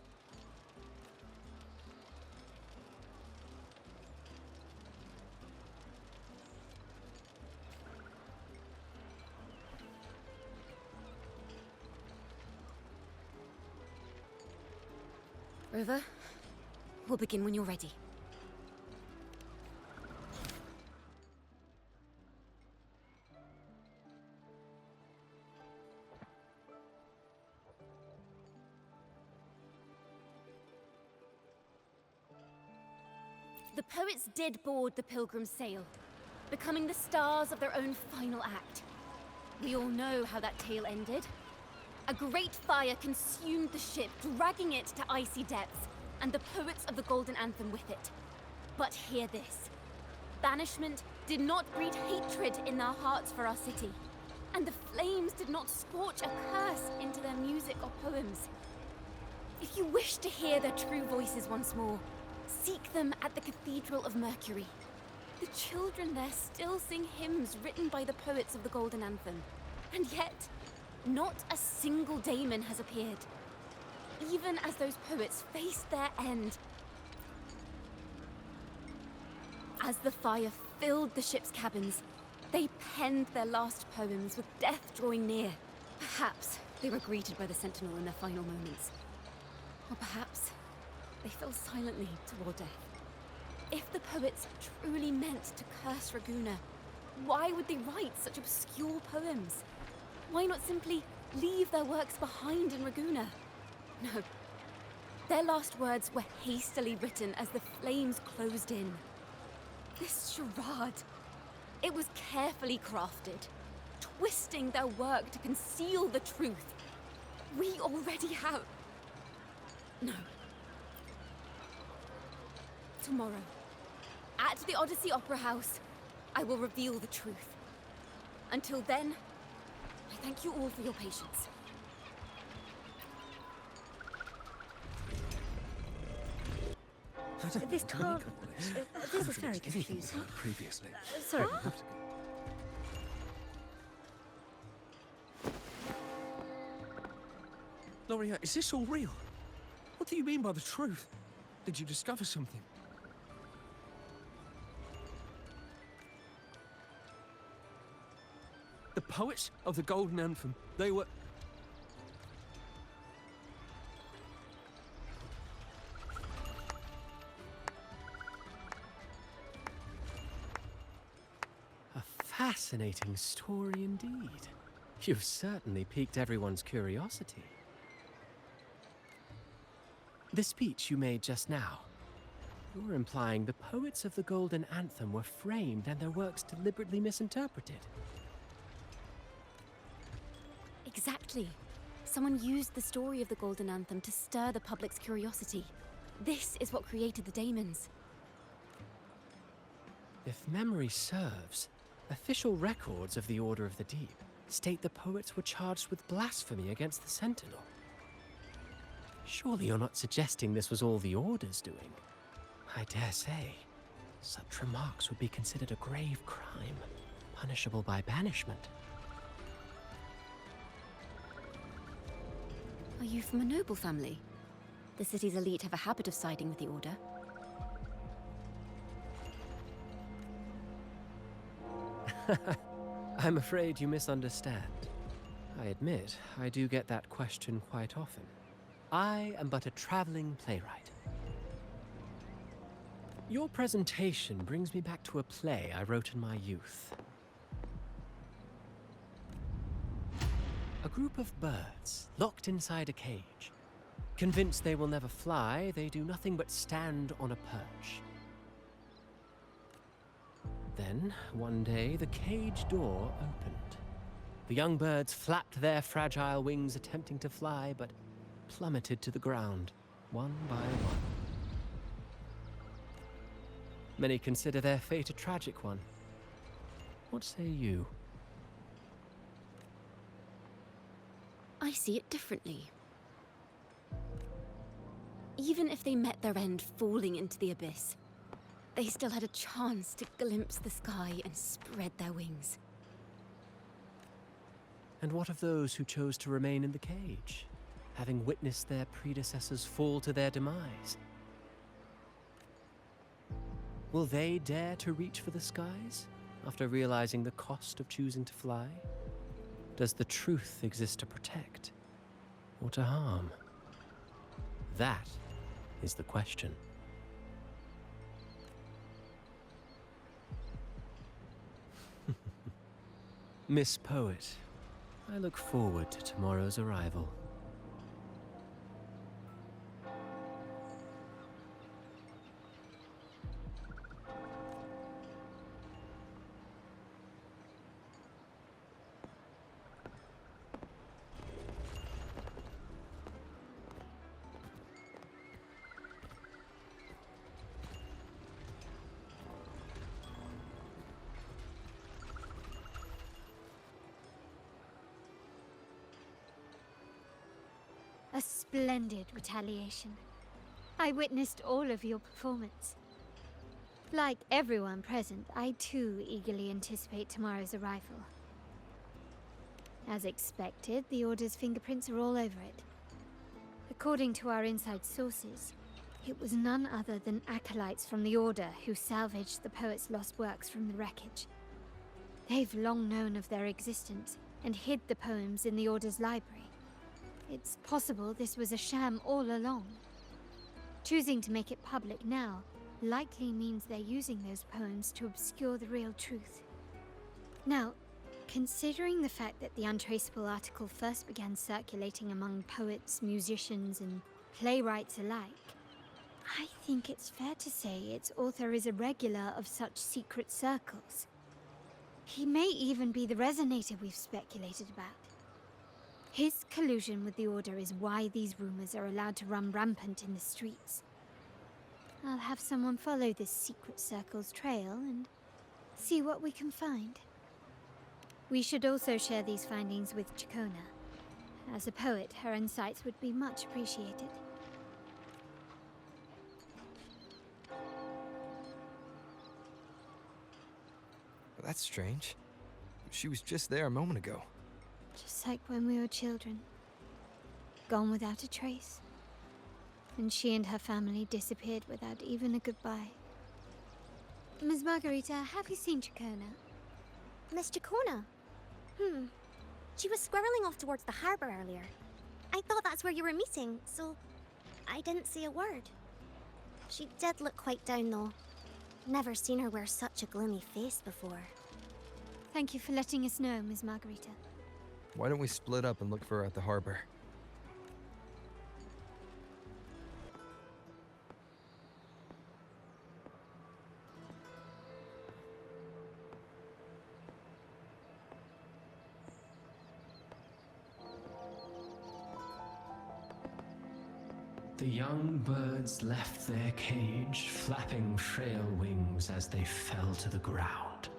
Rover, we'll begin when you're ready. The poets did board the Pilgrim's sail, becoming the stars of their own final act. We all know how that tale ended. A great fire consumed the ship, dragging it to icy depths, and the poets of the Golden Anthem with it. But hear this. Banishment did not breed hatred in their hearts for our city, and the flames did not scorch a curse into their music or poems. If you wish to hear their true voices once more, seek them at the Cathedral of Mercury. The children there still sing hymns written by the poets of the Golden Anthem. And yet, not a single daemon has appeared. Even as those poets faced their end. As the fire filled the ship's cabins, They penned their last poems with death drawing near. Perhaps they were greeted by the Sentinel in their final moments. Or perhaps they fell silently toward death. If the poets truly meant to curse Raguna, why would they write such obscure poems? Why not simply leave their works behind in Raguna? No. Their last words were hastily written as the flames closed in. This charade, it was carefully crafted, twisting their work to conceal the truth. We already have... No. Tomorrow, at the Odyssey Opera House, I will reveal the truth. Until then, I thank you all for your patience. This can't... this is very confusing. Previously. Sorry. Loria, is this all real? What do you mean by the truth? Did you discover something? The poets of the Golden Anthem, they were... A fascinating story indeed. You've certainly piqued everyone's curiosity. The speech you made just now, you're implying the poets of the Golden Anthem were framed and their works deliberately misinterpreted. Exactly. Someone used the story of the Golden Anthem to stir the public's curiosity. This is what created the daemons. If memory serves, official records of the Order of the Deep state the poets were charged with blasphemy against the Sentinel. Surely you're not suggesting this was all the Order's doing? I dare say, such remarks would be considered a grave crime, punishable by banishment. Are you from a noble family? The city's elite have a habit of siding with the Order. I'm afraid you misunderstand. I admit, I do get that question quite often. I am but a traveling playwright. Your presentation brings me back to a play I wrote in my youth. A group of birds, locked inside a cage. Convinced they will never fly, they do nothing but stand on a perch. Then, one day, the cage door opened. The young birds flapped their fragile wings attempting to fly, but plummeted to the ground, one by one. Many consider their fate a tragic one. What say you? I see it differently. Even if they met their end falling into the abyss, they still had a chance to glimpse the sky and spread their wings. And what of those who chose to remain in the cage, having witnessed their predecessors fall to their demise? Will they dare to reach for the skies after realizing the cost of choosing to fly? Does the truth exist to protect or to harm? That is the question. Miss Poet, I look forward to tomorrow's arrival. A splendid retaliation. I witnessed all of your performance. Like everyone present, I too eagerly anticipate tomorrow's arrival. As expected, the Order's fingerprints are all over it. According to our inside sources, it was none other than acolytes from the Order who salvaged the poet's lost works from the wreckage. They've long known of their existence and hid the poems in the Order's library. It's possible this was a sham all along. Choosing to make it public now likely means they're using those poems to obscure the real truth. Now, considering the fact that the untraceable article first began circulating among poets, musicians, and playwrights alike, I think it's fair to say its author is a regular of such secret circles. He may even be the resonator we've speculated about. His collusion with the Order is why these rumors are allowed to run rampant in the streets. I'll have someone follow this secret circle's trail and see what we can find. We should also share these findings with Ciaccona. As a poet, her insights would be much appreciated. That's strange. She was just there a moment ago. Just like when we were children. Gone without a trace. And she and her family disappeared without even a goodbye. Ms. Margarita, have you seen Ciaccona? Miss Ciaccona? She was squirreling off towards the harbor earlier. I thought that's where you were meeting, so I didn't say a word. She did look quite down, though. Never seen her wear such a gloomy face before. Thank you for letting us know, Ms. Margarita. Why don't we split up and look for her at the harbor? The young birds left their cage, flapping frail wings as they fell to the ground.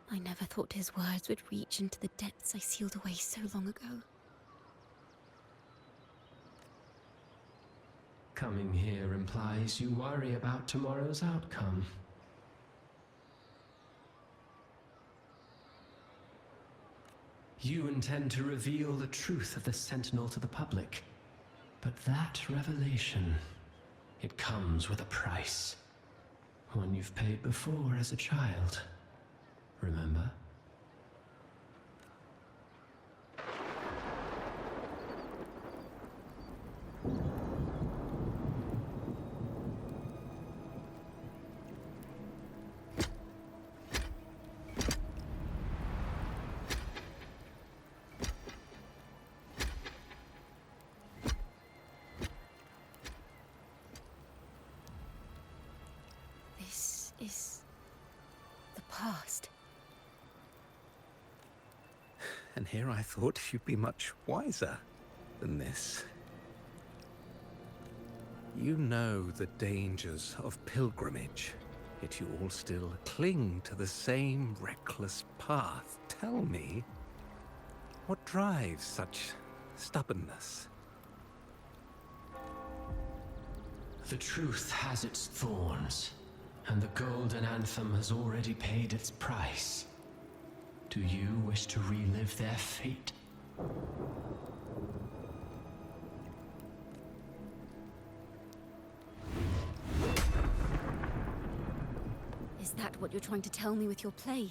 I never thought his words would reach into the depths I sealed away so long ago. Coming here implies you worry about tomorrow's outcome. You intend to reveal the truth of the Sentinel to the public. But that revelation, it comes with a price. One you've paid before as a child. Remember? This is the past. And here I thought you'd be much wiser than this. You know the dangers of pilgrimage, yet you all still cling to the same reckless path. Tell me, what drives such stubbornness? The truth has its thorns, and the Golden Anthem has already paid its price. Do you wish to relive their fate? Is that what you're trying to tell me with your play?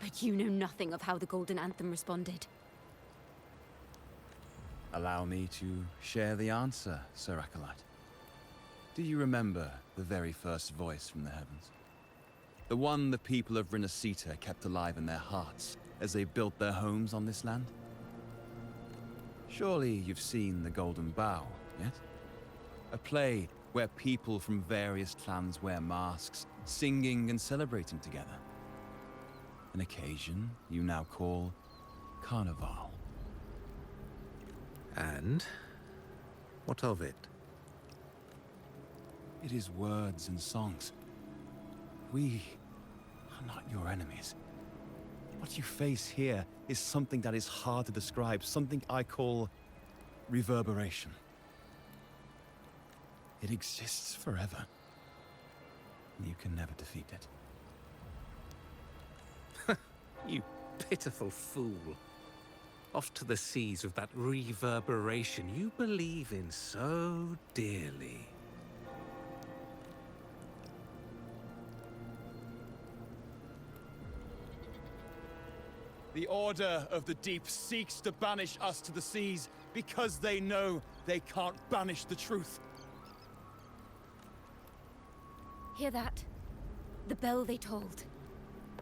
But you know nothing of how the Golden Anthem responded. Allow me to share the answer, Sir Acolyte. Do you remember the very first voice from the heavens? The one the people of Renacita kept alive in their hearts as they built their homes on this land? Surely you've seen The Golden Bough, yet? A play where people from various clans wear masks, singing and celebrating together. An occasion you now call Carnival. And what of it? It is words and songs. We are not your enemies. What you face here is something that is hard to describe, something I call reverberation. It exists forever, and you can never defeat it. You pitiful fool. Off to the seas with that reverberation you believe in so dearly. The Order of the Deep seeks to banish us to the seas because they know they can't banish the truth. Hear that? The bell they tolled.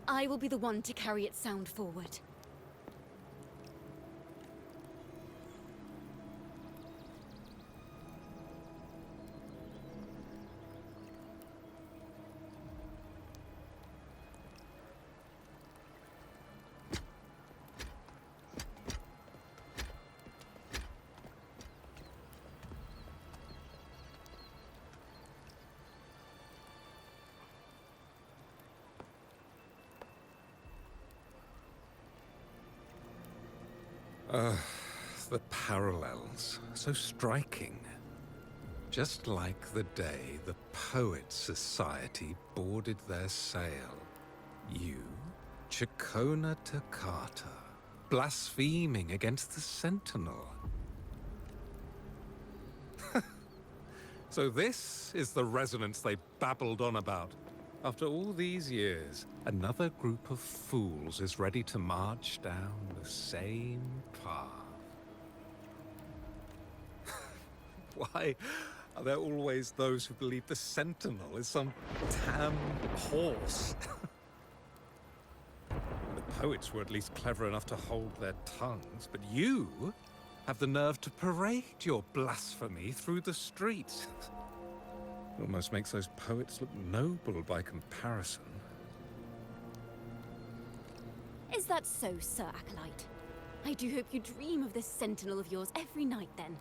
I will be the one to carry its sound forward. The parallels, so striking. Just like the day the Poets Society boarded their sail. You, Ciaccona Toccata, blaspheming against the Sentinel. So this is the resonance they babbled on about. After all these years, another group of fools is ready to march down the same path. Why are there always those who believe the Sentinel is some damn horse? The poets were at least clever enough to hold their tongues, but you have the nerve to parade your blasphemy through the streets. Almost makes those poets look noble by comparison. Is that so, Sir Acolyte? I do hope you dream of this sentinel of yours every night, then.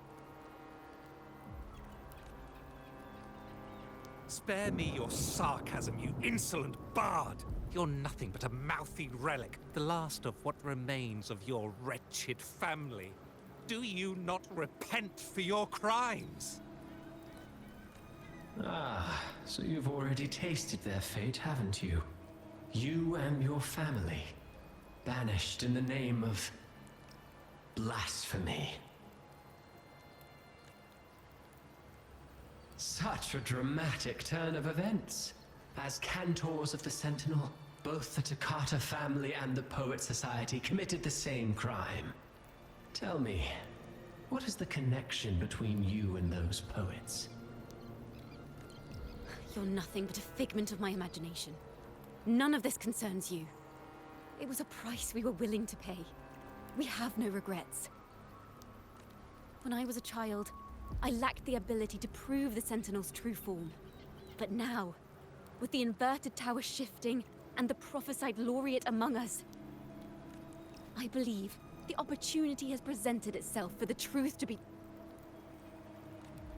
Spare me your sarcasm, you insolent bard! You're nothing but a mouthy relic, the last of what remains of your wretched family. Do you not repent for your crimes? Ah, so you've already tasted their fate, haven't you? You and your family, banished in the name of blasphemy. Such a dramatic turn of events. As cantors of the Sentinel, both the Toccata family and the Poet Society committed the same crime. Tell me, what is the connection between you and those poets? You're nothing but a figment of my imagination. None of this concerns you. It was a price we were willing to pay. We have no regrets. When I was a child, I lacked the ability to prove the Sentinel's true form. But now, with the inverted tower shifting and the prophesied laureate among us, I believe the opportunity has presented itself for the truth to be...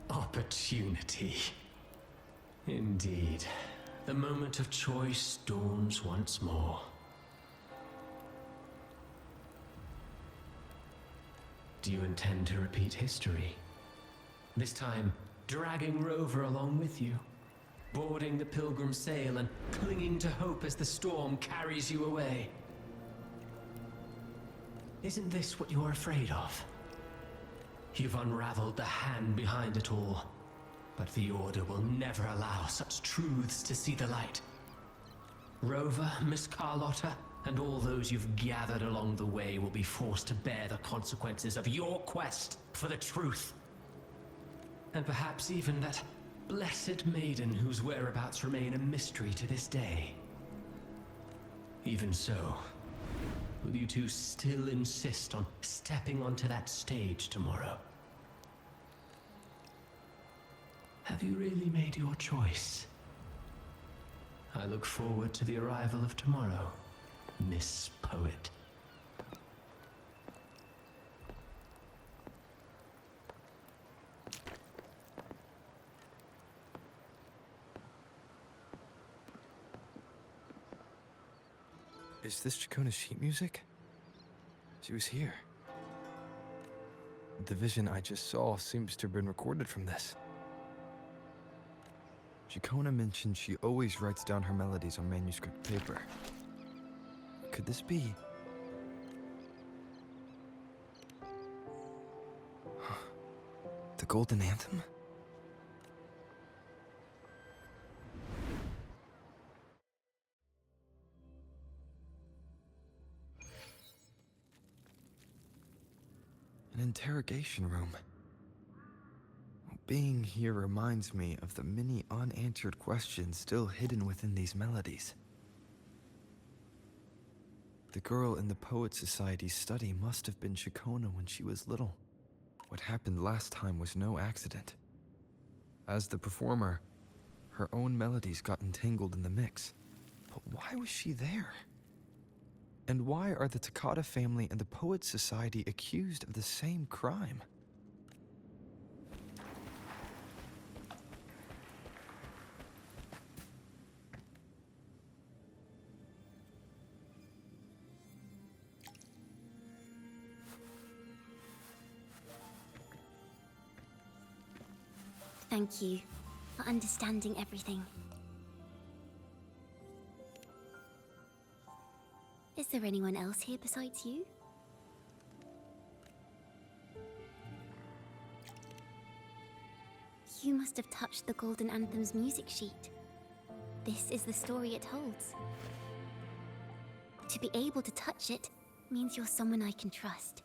Opportunity. Indeed. The moment of choice dawns once more. Do you intend to repeat history? This time, dragging Rover along with you, boarding the pilgrim sail and clinging to hope as the storm carries you away. Isn't this what you're afraid of? You've unraveled the hand behind it all, but the Order will never allow such truths to see the light. Rover, Miss Carlotta, and all those you've gathered along the way will be forced to bear the consequences of your quest for the truth. And perhaps even that blessed maiden whose whereabouts remain a mystery to this day. Even so, will you two still insist on stepping onto that stage tomorrow? Have you really made your choice? I look forward to the arrival of tomorrow, Miss Poet. Is this Ciaccona's sheet music? She was here. The vision I just saw seems to have been recorded from this. Ciaccona mentioned she always writes down her melodies on manuscript paper. Could this be... the Golden Anthem? interrogation room. Being here reminds me of the many unanswered questions still hidden within these melodies. The girl in the Poet Society's study must have been Ciaccona when she was little. What happened last time was no accident. As the performer, her own melodies got entangled in the mix. But why was she there? And why are the Takata family and the Poet Society accused of the same crime? Thank you for understanding everything. Is there anyone else here besides you? You must have touched the Golden Anthem's music sheet. This is the story it holds. To be able to touch it means you're someone I can trust.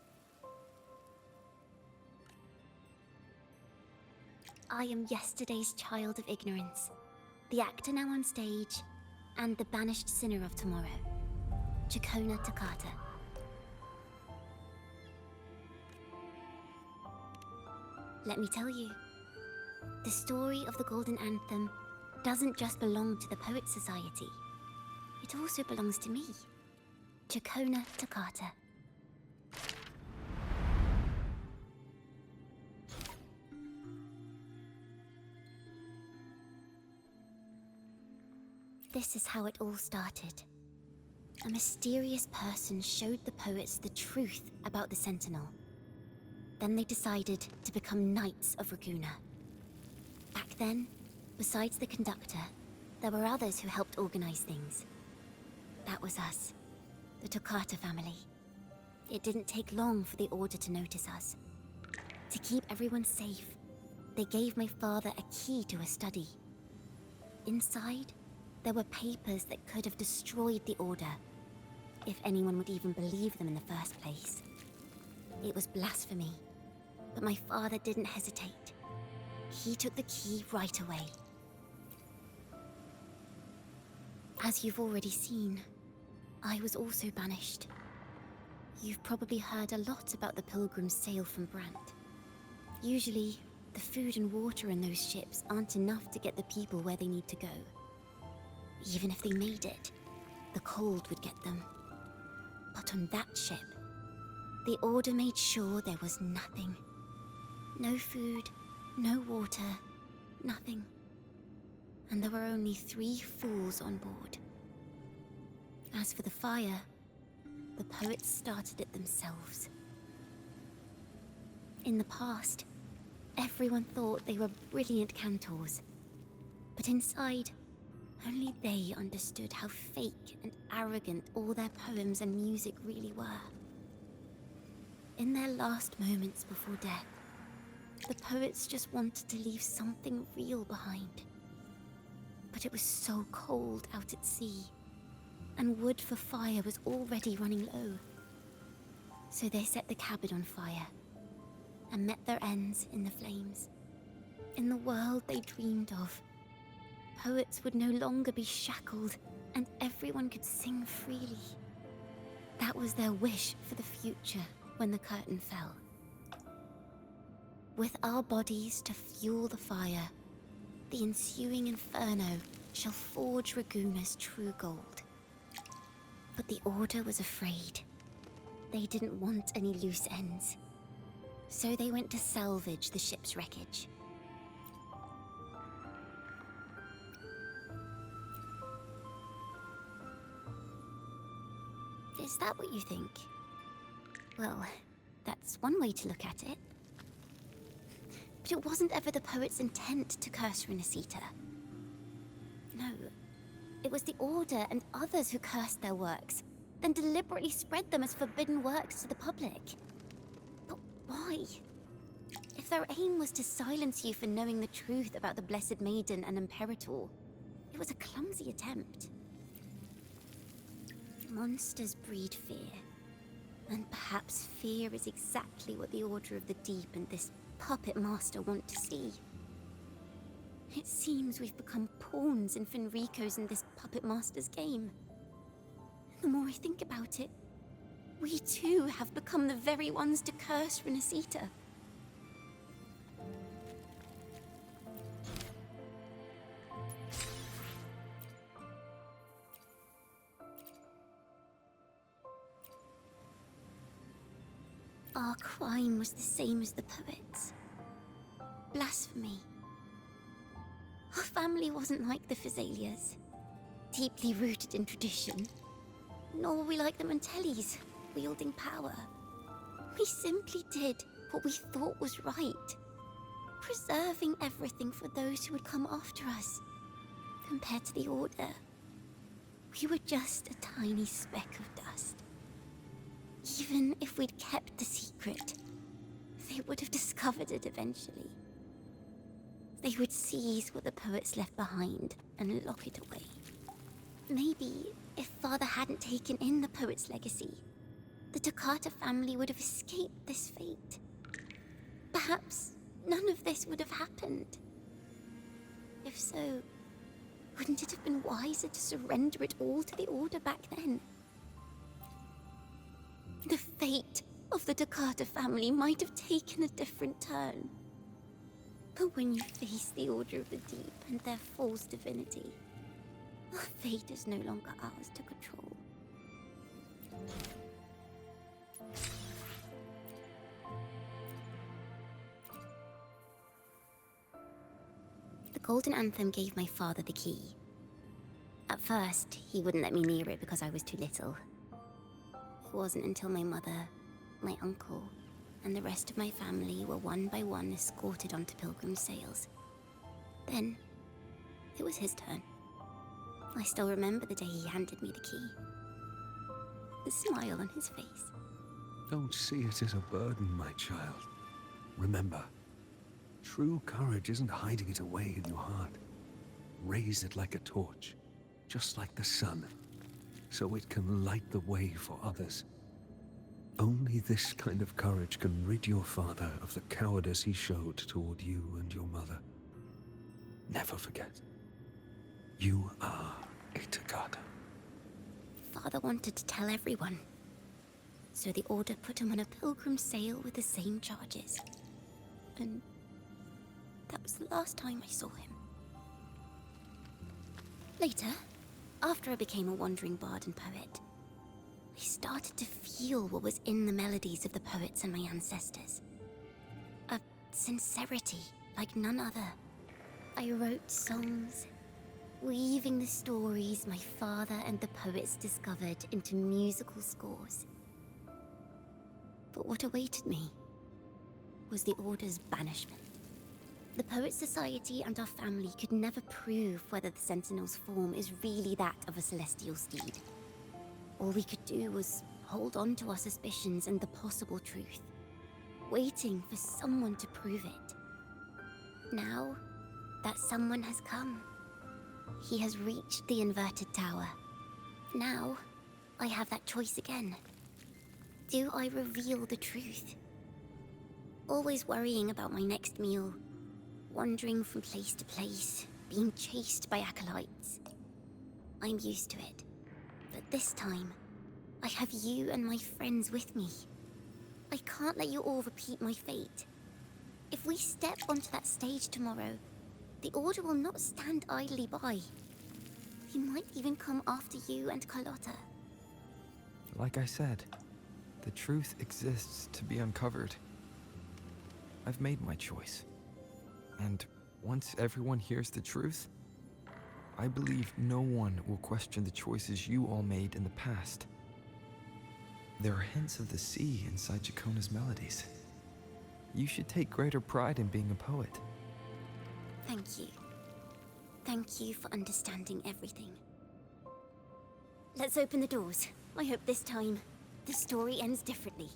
I am yesterday's child of ignorance, the actor now on stage, and the banished sinner of tomorrow, Ciaccona Takata. Let me tell you, the story of the Golden Anthem doesn't just belong to the Poet Society. It also belongs to me, Ciaccona Takata. This is how it all started. A mysterious person showed the poets the truth about the Sentinel. Then they decided to become Knights of Raguena. Back then, besides the conductor, there were others who helped organize things. That was us, the Takata family. It didn't take long for the Order to notice us. To keep everyone safe, they gave my father a key to a study. Inside, there were papers that could have destroyed the Order, if anyone would even believe them in the first place. It was blasphemy, but my father didn't hesitate. He took the key right away. As you've already seen, I was also banished. You've probably heard a lot about the pilgrims' sail from Brant. Usually, the food and water in those ships aren't enough to get the people where they need to go. Even if they made it, the cold would get them. But on that ship, the Order made sure there was nothing. No food, no water, nothing. And there were only 3 fools on board. As for the fire, the poets started it themselves. In the past, everyone thought they were brilliant cantors. But inside, only they understood how fake and arrogant all their poems and music really were. In their last moments before death, the poets just wanted to leave something real behind. But it was so cold out at sea, and wood for fire was already running low. So they set the cabin on fire, and met their ends in the flames. In the world they dreamed of, poets would no longer be shackled, and everyone could sing freely. That was their wish for the future when the curtain fell. With our bodies to fuel the fire, the ensuing inferno shall forge Raguena's true gold. But the Order was afraid. They didn't want any loose ends. So they went to salvage the ship's wreckage. Is that what you think? Well, that's one way to look at it. But it wasn't ever the poet's intent to curse Renacita. No, it was the Order and others who cursed their works, then deliberately spread them as forbidden works to the public. But why? If their aim was to silence you for knowing the truth about the Blessed Maiden and Imperator, it was a clumsy attempt. Monsters breed fear. And perhaps fear is exactly what the Order of the Deep and this puppet master want to see. It seems we've become pawns in Fenrico's and this puppet master's game. The more I think about it, we too have become the very ones to curse Renacita. Our crime was the same as the poets. Blasphemy. Our family wasn't like the Phassalias, deeply rooted in tradition. Nor were we like the Mantellis, wielding power. We simply did what we thought was right, preserving everything for those who would come after us. Compared to the Order, we were just a tiny speck of dust. Even if we'd kept the secret, they would have discovered it eventually. They would seize what the poets left behind and lock it away. Maybe if Father hadn't taken in the poet's legacy, the Toccata family would have escaped this fate. Perhaps none of this would have happened. If so, wouldn't it have been wiser to surrender it all to the Order back then? The fate of the Toccata family might have taken a different turn. But when you face the Order of the Deep and their false divinity, our fate is no longer ours to control. The Golden Anthem gave my father the key. At first, he wouldn't let me near it because I was too little. It wasn't until my mother, my uncle, and the rest of my family were one by one escorted onto pilgrim sails. Then, it was his turn. I still remember the day he handed me the key. The smile on his face. Don't see it as a burden, my child. Remember, true courage isn't hiding it away in your heart. Raise it like a torch, just like the sun, so it can light the way for others. Only this kind of courage can rid your father of the cowardice he showed toward you and your mother. Never forget, you are a Toccata. Father wanted to tell everyone, so the Order put him on a pilgrim sail with the same charges. And that was the last time I saw him. Later, after I became a wandering bard and poet, I started to feel what was in the melodies of the poets and my ancestors. A sincerity like none other. I wrote songs, weaving the stories my father and the poets discovered into musical scores. But what awaited me was the Order's banishment. The Poet Society and our family could never prove whether the Sentinel's form is really that of a celestial steed. All we could do was hold on to our suspicions and the possible truth, waiting for someone to prove it. Now, that someone has come. He has reached the inverted tower. Now, I have that choice again. Do I reveal the truth? Always worrying about my next meal, wandering from place to place, being chased by acolytes. I'm used to it. But this time, I have you and my friends with me. I can't let you all repeat my fate. If we step onto that stage tomorrow, the Order will not stand idly by. He might even come after you and Carlotta. Like I said, the truth exists to be uncovered. I've made my choice. And once everyone hears the truth, I believe no one will question the choices you all made in the past. There are hints of the sea inside Ciaccona's melodies. You should take greater pride in being a poet. Thank you. Thank you for understanding everything. Let's open the doors. I hope this time, the story ends differently.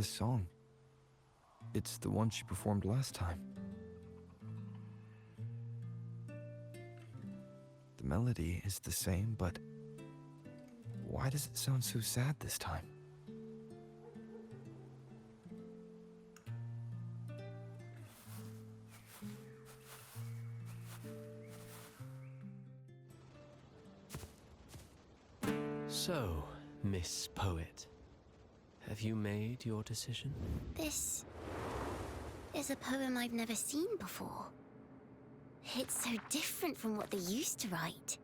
this song. It's the one she performed last time. The melody is the same, but why does it sound so sad this time? So, Miss Poet, have you made your decision? This is a poem I've never seen before. It's so different from what they used to write.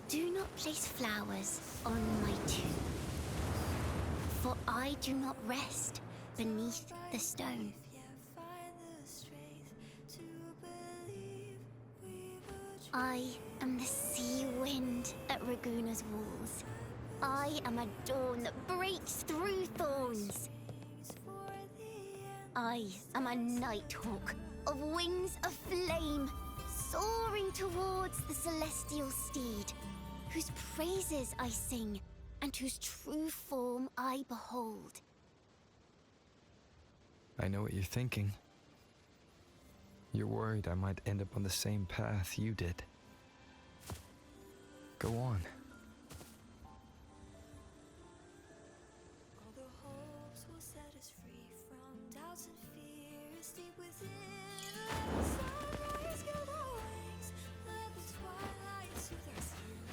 Do not place flowers on my tomb, for I do not rest beneath the stone. I am the sea wind at Raguna's walls. I am a dawn that breaks through thorns. I am a nighthawk of wings of flame, soaring towards the celestial steed, whose praises I sing and whose true form I behold. I know what you're thinking. You're worried I might end up on the same path you did. Go on.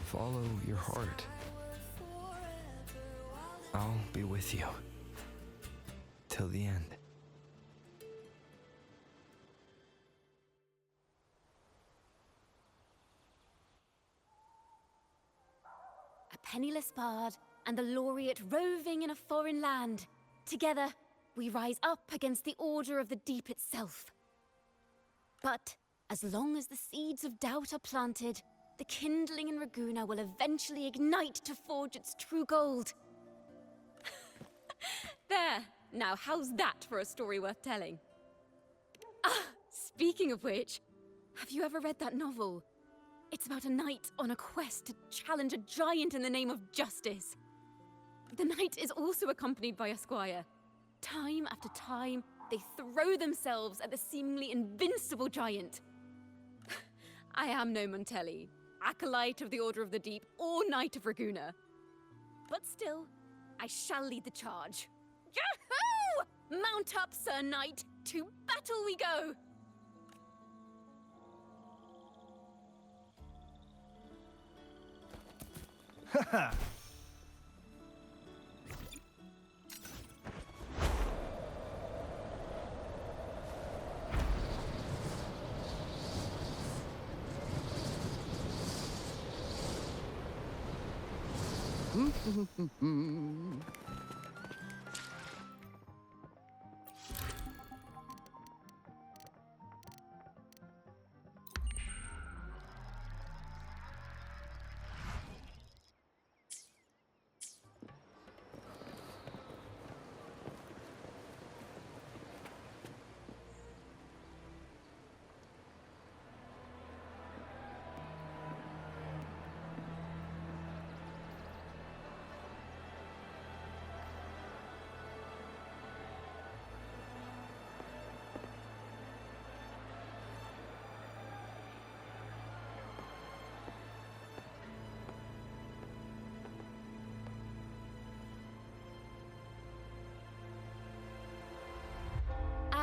Follow your heart. I'll be with you. Till the end. A penniless bard and the laureate roving in a foreign land. Together, we rise up against the order of the deep itself. But as long as the seeds of doubt are planted, the kindling in Raguna will eventually ignite to forge its true gold. There! Now, how's that for a story worth telling? Ah, speaking of which, have you ever read that novel? It's about a knight on a quest to challenge a giant in the name of justice. The knight is also accompanied by a squire. Time after time, they throw themselves at the seemingly invincible giant. I am no Montelli, acolyte of the Order of the Deep, or Knight of Raguna. But still, I shall lead the charge. Yahoo! Mount up, Sir Knight! To battle we go! Haha!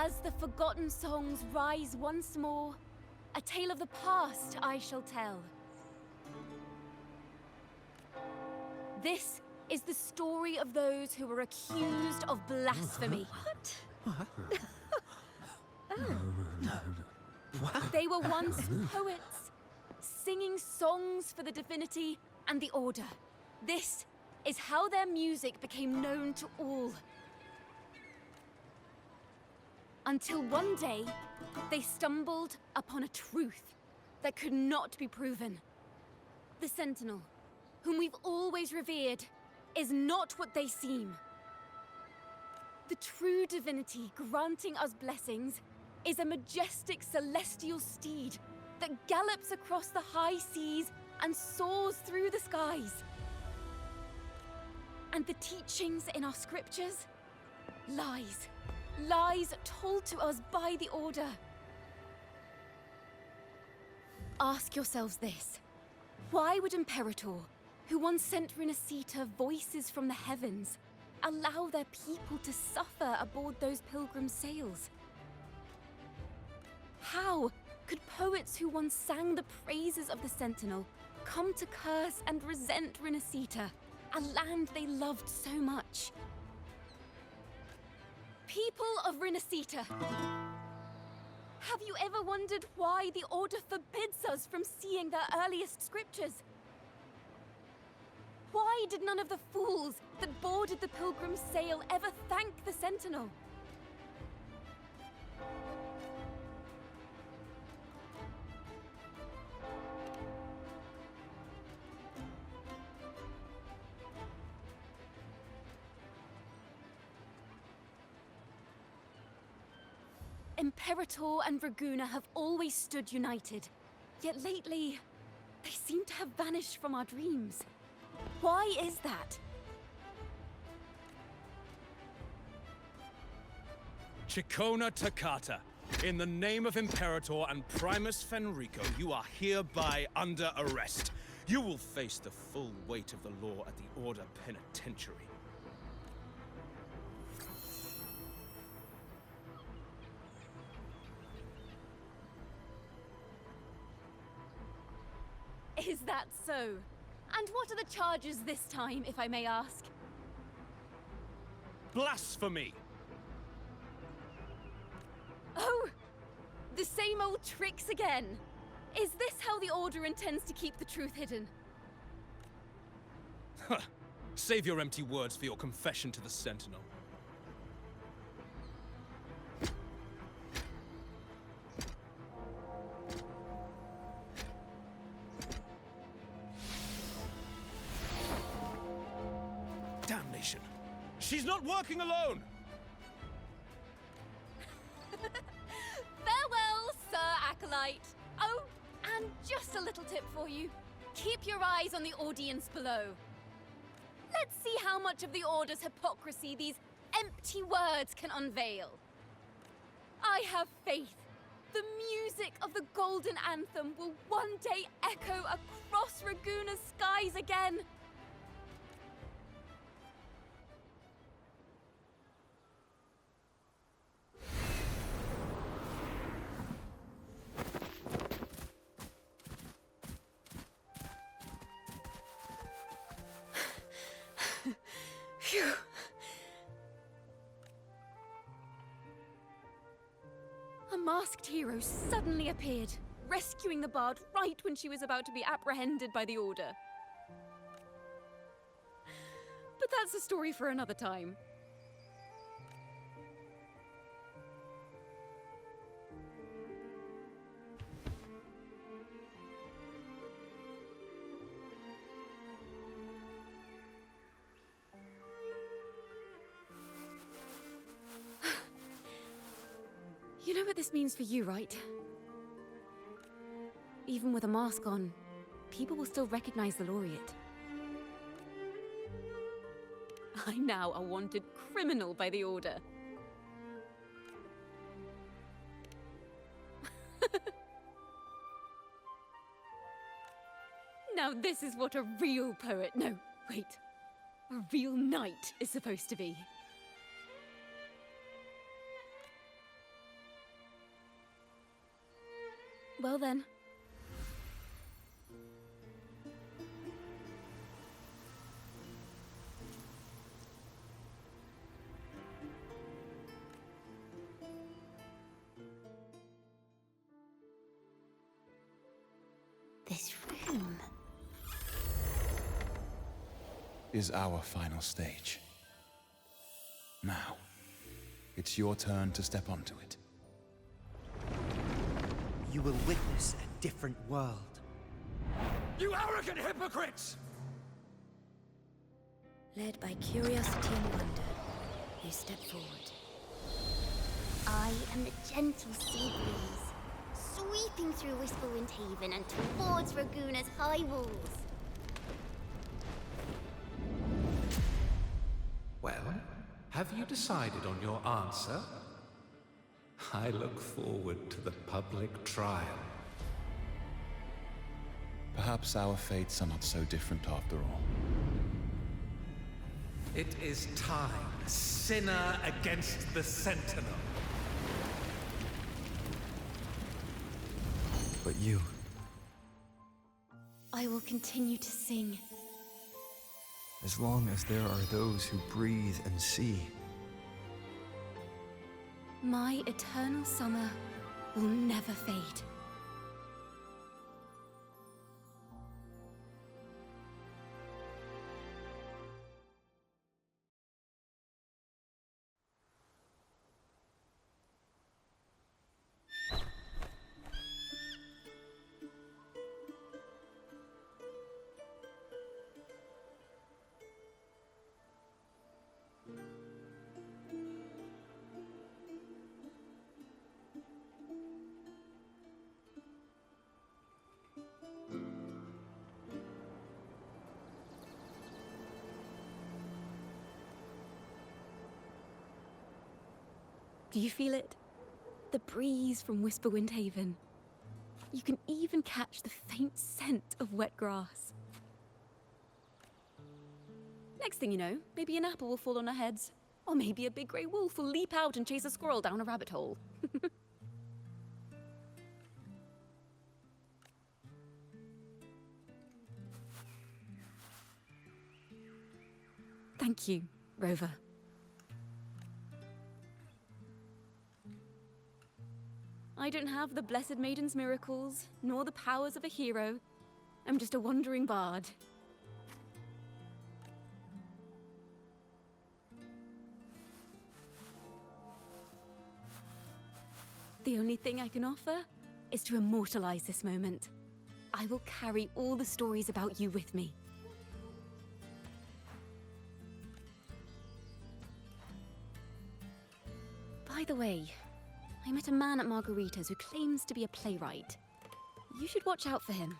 As the forgotten songs rise once more, a tale of the past I shall tell. This is the story of those who were accused of blasphemy. They were once poets, singing songs for the divinity and the order. This is how their music became known to all. Until one day, they stumbled upon a truth that could not be proven. The Sentinel, whom we've always revered, is not what they seem. The true divinity granting us blessings is a majestic celestial steed that gallops across the high seas and soars through the skies. And the teachings in our scriptures? Lies. Lies told to us by the Order. Ask yourselves this. Why would Imperator, who once sent Renacita voices from the heavens, allow their people to suffer aboard those pilgrim sails? How could poets who once sang the praises of the Sentinel come to curse and resent Renacita, a land they loved so much? People of Renacita, have you ever wondered why the Order forbids us from seeing their earliest scriptures? Why did none of the fools that boarded the pilgrim sail ever thank the Sentinel? Imperator and Draguna have always stood united, yet lately, they seem to have vanished from our dreams. Why is that? Ciaccona Toccata, in the name of Imperator and Primus Fenrico, you are hereby under arrest. You will face the full weight of the law at the Order Penitentiary. Is that so? And what are the charges this time, if I may ask? Blasphemy! Oh! The same old tricks again! Is this how the Order intends to keep the truth hidden? Huh. Save your empty words for your confession to the Sentinel. Damnation! She's not working alone! Farewell, Sir Acolyte! Oh, and just a little tip for you. Keep your eyes on the audience below. Let's see how much of the Order's hypocrisy these empty words can unveil. I have faith. The music of the Golden Anthem will one day echo across Raguna's skies again. Phew. A masked hero suddenly appeared, rescuing the bard right when she was about to be apprehended by the Order. But that's a story for another time. You know what this means for you, right? Even with a mask on, people will still recognize the laureate. I'm now a wanted criminal by the Order. Now this is what a real poet, no, wait, a real knight is supposed to be. Well then. This room is our final stage. Now, it's your turn to step onto it. You will witness a different world. You arrogant hypocrites! Led by curiosity and wonder, you step forward. I am the gentle sea breeze, sweeping through Whisperwind Haven and towards Raguna's high walls. have you decided on your answer? I look forward to the public trial. Perhaps our fates are not so different after all. It is time, sinner against the Sentinel. But you... I will continue to sing. As long as there are those who breathe and see. My eternal summer will never fade. Do you feel it? The breeze from Whisperwind Haven. You can even catch the faint scent of wet grass. Next thing you know, maybe an apple will fall on our heads. Or maybe a big grey wolf will leap out and chase a squirrel down a rabbit hole. Thank you, Rover. I don't have the Blessed Maiden's miracles, nor the powers of a hero. I'm just a wandering bard. The only thing I can offer is to immortalize this moment. I will carry all the stories about you with me. By the way, I met a man at Margarita's who claims to be a playwright. You should watch out for him.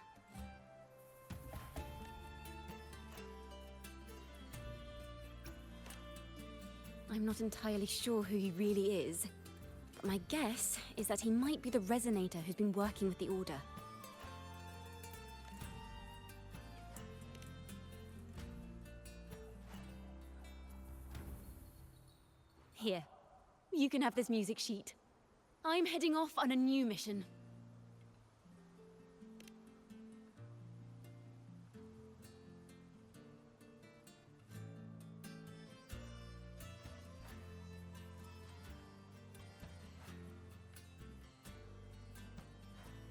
I'm not entirely sure who he really is, but my guess is that he might be the resonator who's been working with the Order. Here, you can have this music sheet. I'm heading off on a new mission.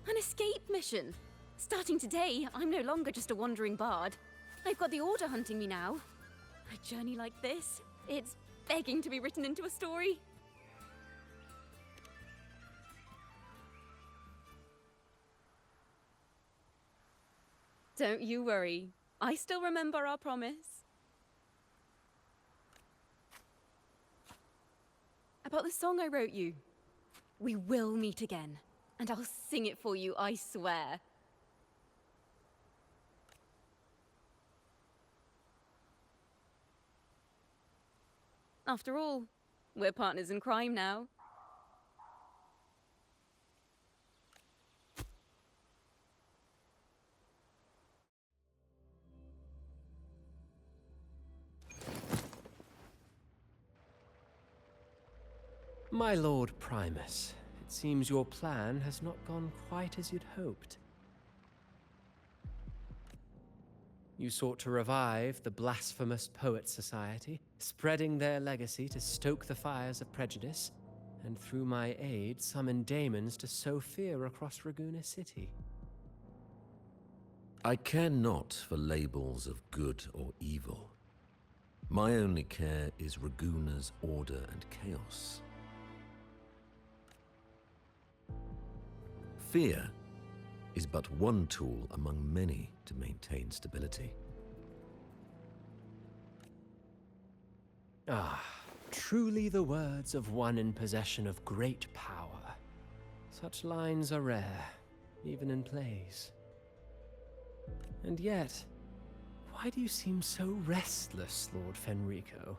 An escape mission. Starting today, I'm no longer just a wandering bard. I've got the Order hunting me now. A journey like this, it's begging to be written into a story. Don't you worry. I still remember our promise. About the song I wrote you. We will meet again, and I'll sing it for you, I swear. After all, we're partners in crime now. My Lord Primus, it seems your plan has not gone quite as you'd hoped. You sought to revive the Blasphemous Poets Society, spreading their legacy to stoke the fires of prejudice, and through my aid summon daemons to sow fear across Raguna City. I care not for labels of good or evil. My only care is Raguna's order and chaos. Fear is but one tool among many to maintain stability. Ah, truly the words of one in possession of great power. Such lines are rare, even in plays. And yet, why do you seem so restless, Lord Fenrico?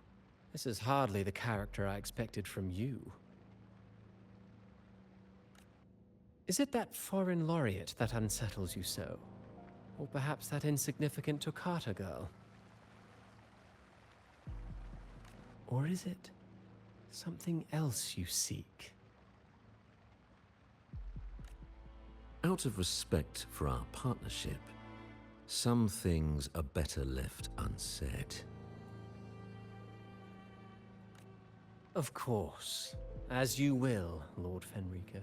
This is hardly the character I expected from you. Is it that foreign laureate that unsettles you so? Or perhaps that insignificant Toccata girl? Or is it something else you seek? Out of respect for our partnership, some things are better left unsaid. Of course. As you will, Lord Fenrico.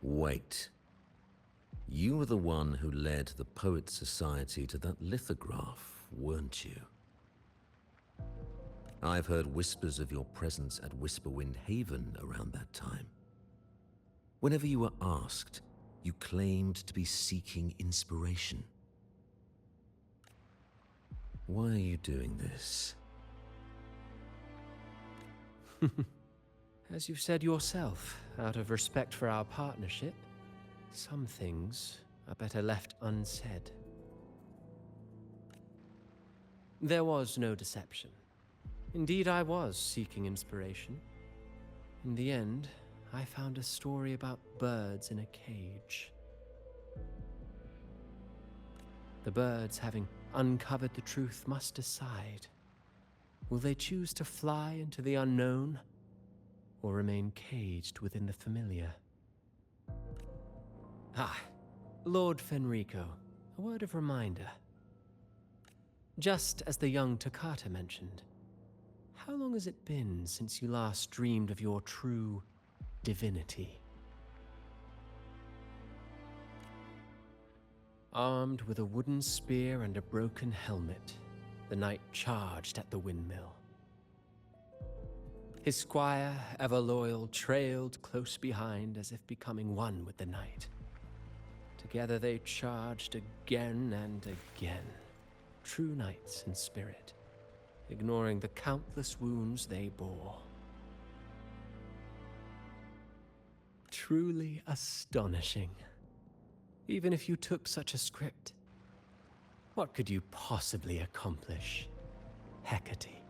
Wait. You were the one who led the Poets Society to that lithograph, weren't you? I've heard whispers of your presence at Whisperwind Haven around that time. Whenever you were asked, you claimed to be seeking inspiration. Why are you doing this? As you've said yourself, out of respect for our partnership, some things are better left unsaid. There was no deception. Indeed, I was seeking inspiration. In the end, I found a story about birds in a cage. The birds, having uncovered the truth, must decide. Will they choose to fly into the unknown, or remain caged within the familiar? Ah, Lord Fenrico, a word of reminder. Just as the young Toccata mentioned, how long has it been since you last dreamed of your true divinity? Armed with a wooden spear and a broken helmet, the knight charged at the windmill. His squire, ever loyal, trailed close behind as if becoming one with the knight. Together they charged again and again, true knights in spirit, ignoring the countless wounds they bore. Truly astonishing. Even if you took such a script, what could you possibly accomplish, Hecate?